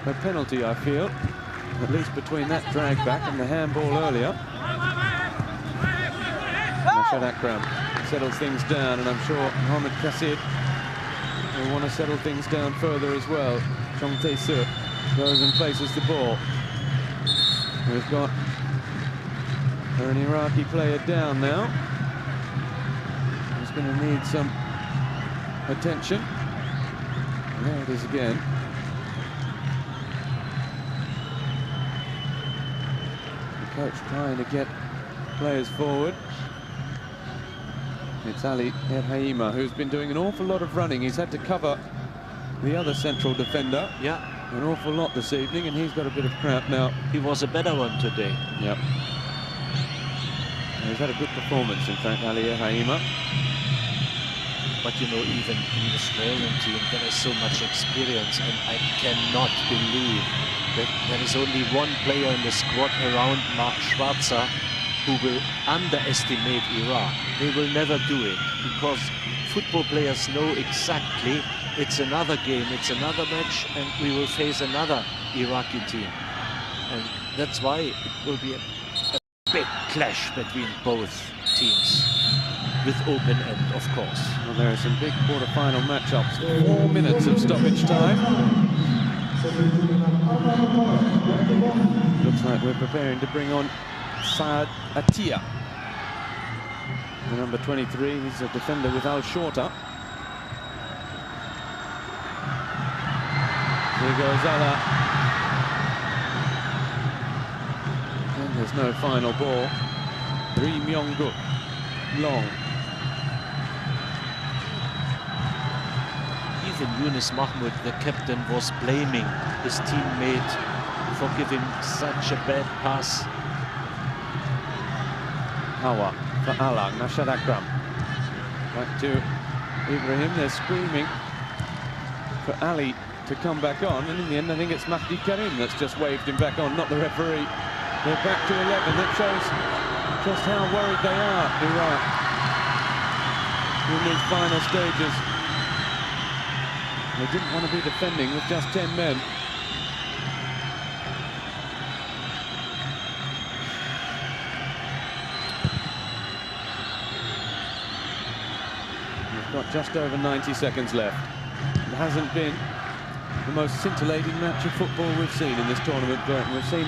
a penalty, I feel, at least between that drag back and the handball earlier. Rashad Akram settles things down, and I'm sure Mohamed Kassid will want to settle things down further as well. Chong Tae-soo goes and places the ball. We've got an Iraqi player down now. He's going to need some attention. And there it is again. The coach trying to get players forward. It's Ali Erhaima who's been doing an awful lot of running. He's had to cover the other central defender. Yeah. An awful lot this evening, and he's got a bit of cramp now. He was a better one today. Yep. He's had a good performance, in fact, Ali Erhaima. But you know, even in the Australian team, there is so much experience, and I cannot believe that there is only one player in the squad around Mark Schwarzer who will underestimate Iraq. They will never do it, because football players know exactly it's another game, it's another match, and we will face another Iraqi team. And that's why it will be a big clash between both teams, with open end, of course. Well, there are some big quarter-final matchups. 4 minutes of stoppage time. Looks like we're preparing to bring on Saad Atiyah. The number 23, he's a defender with Al Shorta. Here goes Ala. And there's no final ball. Ri Myung-guk, long. Even Yunus Mahmoud, the captain, was blaming his teammate for giving such a bad pass. Hawa for Alang, Rashad Akram. Back to Ibrahim, they're screaming for Ali to come back on, and in the end I think it's Mahdi Karim that's just waved him back on, not the referee. They're back to 11. That shows just how worried they are, Iraq, in these final stages. They didn't want to be defending with just 10 men. We've got just over 90 seconds left. It hasn't been the most scintillating match of football we've seen in this tournament, Burton. We've seen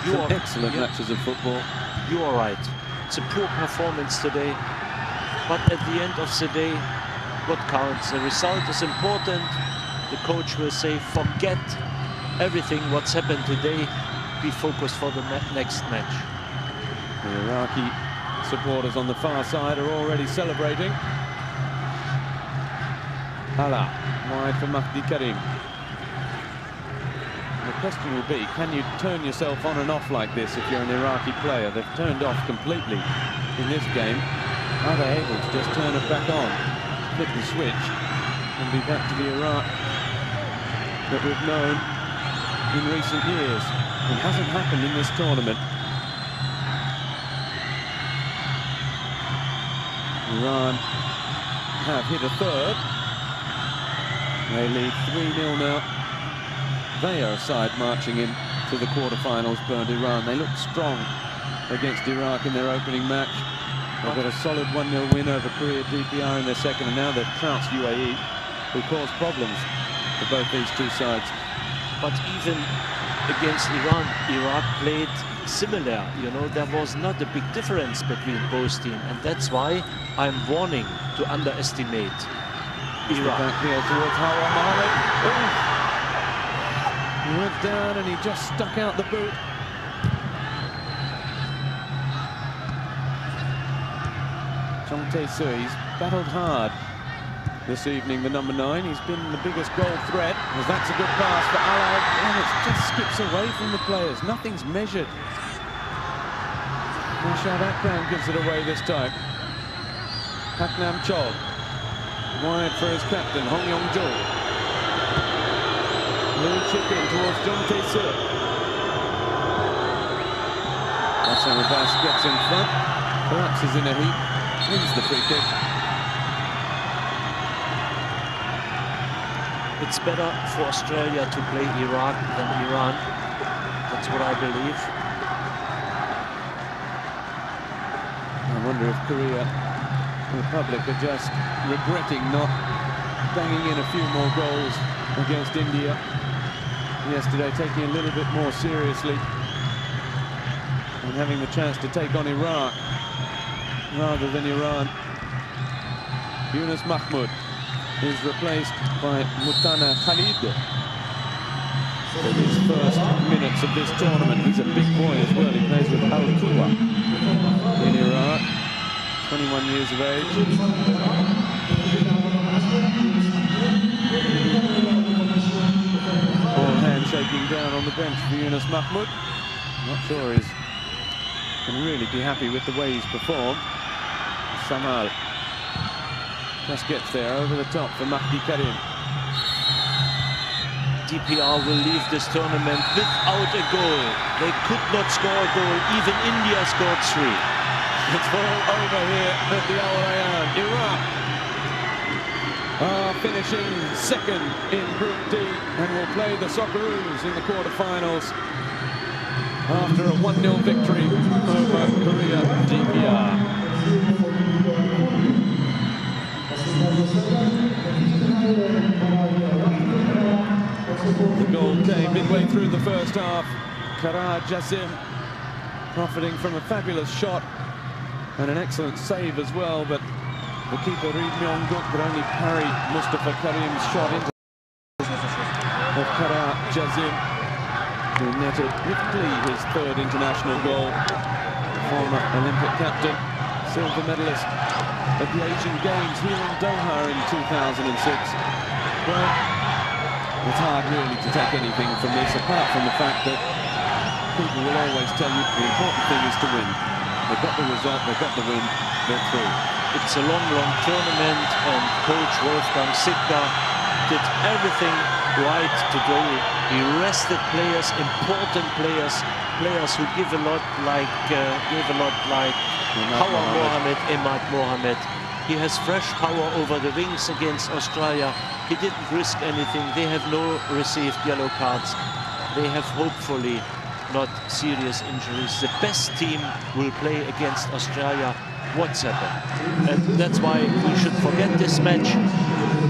some excellent matches of football. You are right. It's a poor performance today, but at the end of the day, what counts? The result is important. The coach will say, forget everything what's happened today. Be focused for the next match. The Iraqi supporters on the far side are already celebrating. Ala, wide for Mahdi Karim. The question will be, can you turn yourself on and off like this if you're an Iraqi player? They've turned off completely in this game. Are they able to just turn it back on, flip the switch, and be back to the Iraq that we've known in recent years? It hasn't happened in this tournament. Iran have hit a third. They lead 3-0 now. They are a side marching in to the quarterfinals, Bernd Iran. They look strong against Iraq in their opening match. They've got a solid 1-0 win over Korea DPR in their second, and now they've trounced UAE, who caused problems for both these two sides. But even against Iran, Iraq played similar. You know, there was not a big difference between both teams, and that's why I'm warning to underestimate Iraq. Back here towards Hawa Mohammed. He went down and he just stuck out the boot. Chong Tae-soo, he's battled hard this evening, the number 9. He's been the biggest goal threat, as that's a good pass for Alai, and it just skips away from the players. Nothing's measured. Rashad Akram gives it away this time. Haknam Chol, wide for his captain, Hong Yong-jo. Little chip in towards Chong Tae-soo. Hassan Abbas gets in front, perhaps is in a heap. Wins the free kick. It's better for Australia to play Iraq than Iran. That's what I believe. I wonder if Korea Republic are just regretting not banging in a few more goals against India yesterday, taking a little bit more seriously and having the chance to take on Iraq rather than Iran. Yunus Mahmoud is replaced by Mutana Khalid in his first minutes of this tournament. He's a big boy as well. He plays with Al-Kuwa in Iraq, 21 years of age. All hands shaking down on the bench for Yunus Mahmoud. Not sure he's can really be happy with the way he's performed. Samal just gets there over the top for Mahdi Karim. DPR will leave this tournament without a goal. They could not score a goal. Even India scored 3. It's all over here at the Al Rayyan. Iraq are finishing second in Group D and will play the Socceroos in the quarterfinals after a 1-0 victory over Korea DPR. The goal came midway through the first half. Kara Jassim profiting from a fabulous shot and an excellent save as well, but the keeper Ri Myung-guk could only parry Mustafa Karim's shot into of Kara Jassim, who netted with glee his 3rd international goal. Former Olympic captain, silver medalist at the Asian Games here in Doha in 2006. Well, it's hard really to take anything from this, apart from the fact that people will always tell you the important thing is to win. They got the result, they got the win, they're through. It's a long tournament, and coach Wolfgang Sittger did everything right today. He rested players, important players, players who give a lot, like Power Mohammed, Emad Mohammed. He has fresh power over the wings against Australia. He didn't risk anything. They have no received yellow cards. They have hopefully not serious injuries. The best team will play against Australia, whatsoever. And that's why we should forget this match.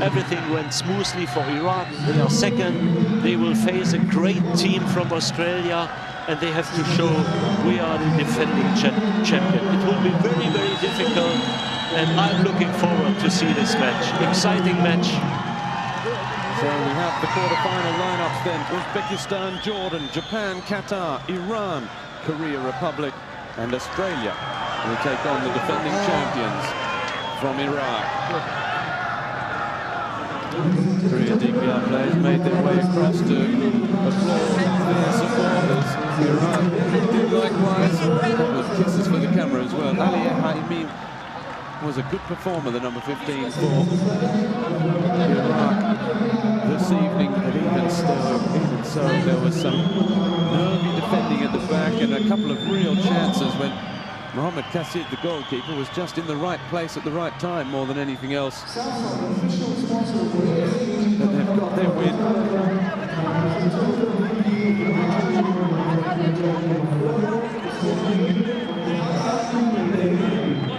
Everything went smoothly for Iraq. They are second. They will face a great team from Australia, and they have to show we are the defending champion. It will be very, very difficult, and I'm looking forward to see this match. Exciting match. So we have the quarter-final lineups then. Uzbekistan, Jordan, Japan, Qatar, Iran, Korea Republic, and Australia will take on the defending champions from Iraq. Korea DPR players made their way across to applaud their supporters. Iran did likewise. With kisses for the camera as well. Ali Haimi was a good performer, the number 15 for Iraq this evening, but even so there was some nervy defending at the back and a couple of real chances when Mohamed Kassid, the goalkeeper, was just in the right place at the right time more than anything else. But they've got their win.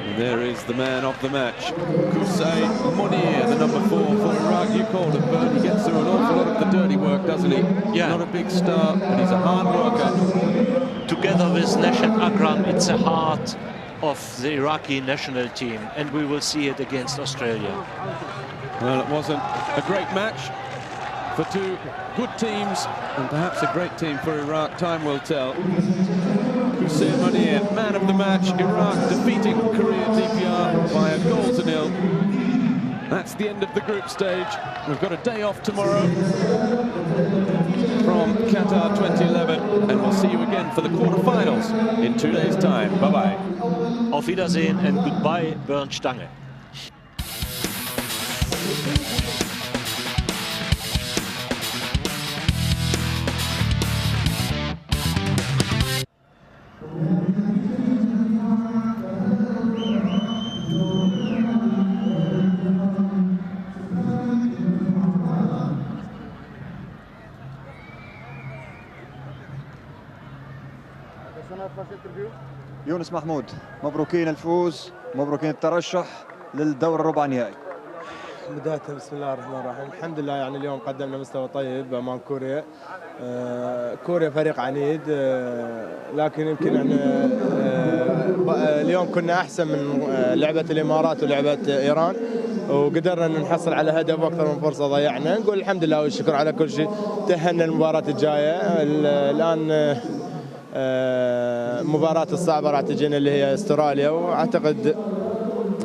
And there is the man of the match, Hussein Monir, the number 4 for Iraq. You called it, Bert. He gets through an awful lot of the dirty work, doesn't he? Yeah. Not a big star, but he's a hard worker. Together with Nashat Akram, it's a heart of the Iraqi national team, and we will see it against Australia. Well, it wasn't a great match, for two good teams and perhaps a great team for Iraq. Time will tell. Hussein Munir, man of the match. Iraq defeating Korea DPR by 1-0. That's the end of the group stage. We've got a day off tomorrow from Qatar 2011, and we'll see you again for the quarterfinals in 2 days' time. Bye-bye. Auf Wiedersehen and goodbye, Bernd Stange. يونس محمود، مبروكين الفوز، مبروكين الترشح للدور الربع النهائي. بداية بسم الله الرحمن الرحيم. الحمد لله يعني اليوم قدمنا مستوى طيب امام كوريا. كوريا فريق عنيد، لكن يمكن يعني اليوم كنا احسن من لعبة الامارات ولعبة ايران، وقدرنا ان نحصل على هدف واكثر من فرصة ضيعنا. نقول الحمد لله والشكر على كل شيء. تأهلنا المباراة الجاية. الان المباراة الصعبة راح تجينا اللي هي استراليا، واعتقد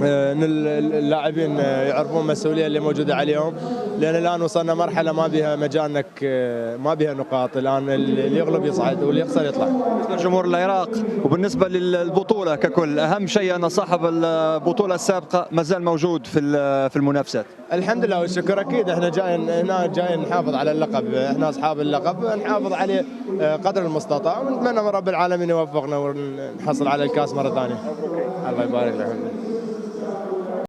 ان اللاعبين يعرفون المسؤوليه اللي موجوده عليهم، لان الان وصلنا مرحله ما بها مجال انك ما بها نقاط. الان اللي يغلب يصعد واللي يخسر يطلع. بالنسبه لجمهور العراق وبالنسبه للبطوله ككل، اهم شيء ان صاحب البطوله السابقه ما زال موجود في المنافسات. الحمد لله والشكر. اكيد احنا جايين هنا جايين نحافظ على اللقب، احنا اصحاب اللقب نحافظ عليه قدر المستطاع، ونتمنى من رب العالمين يوفقنا ونحصل على الكاس مره ثانيه. الله يبارك لك.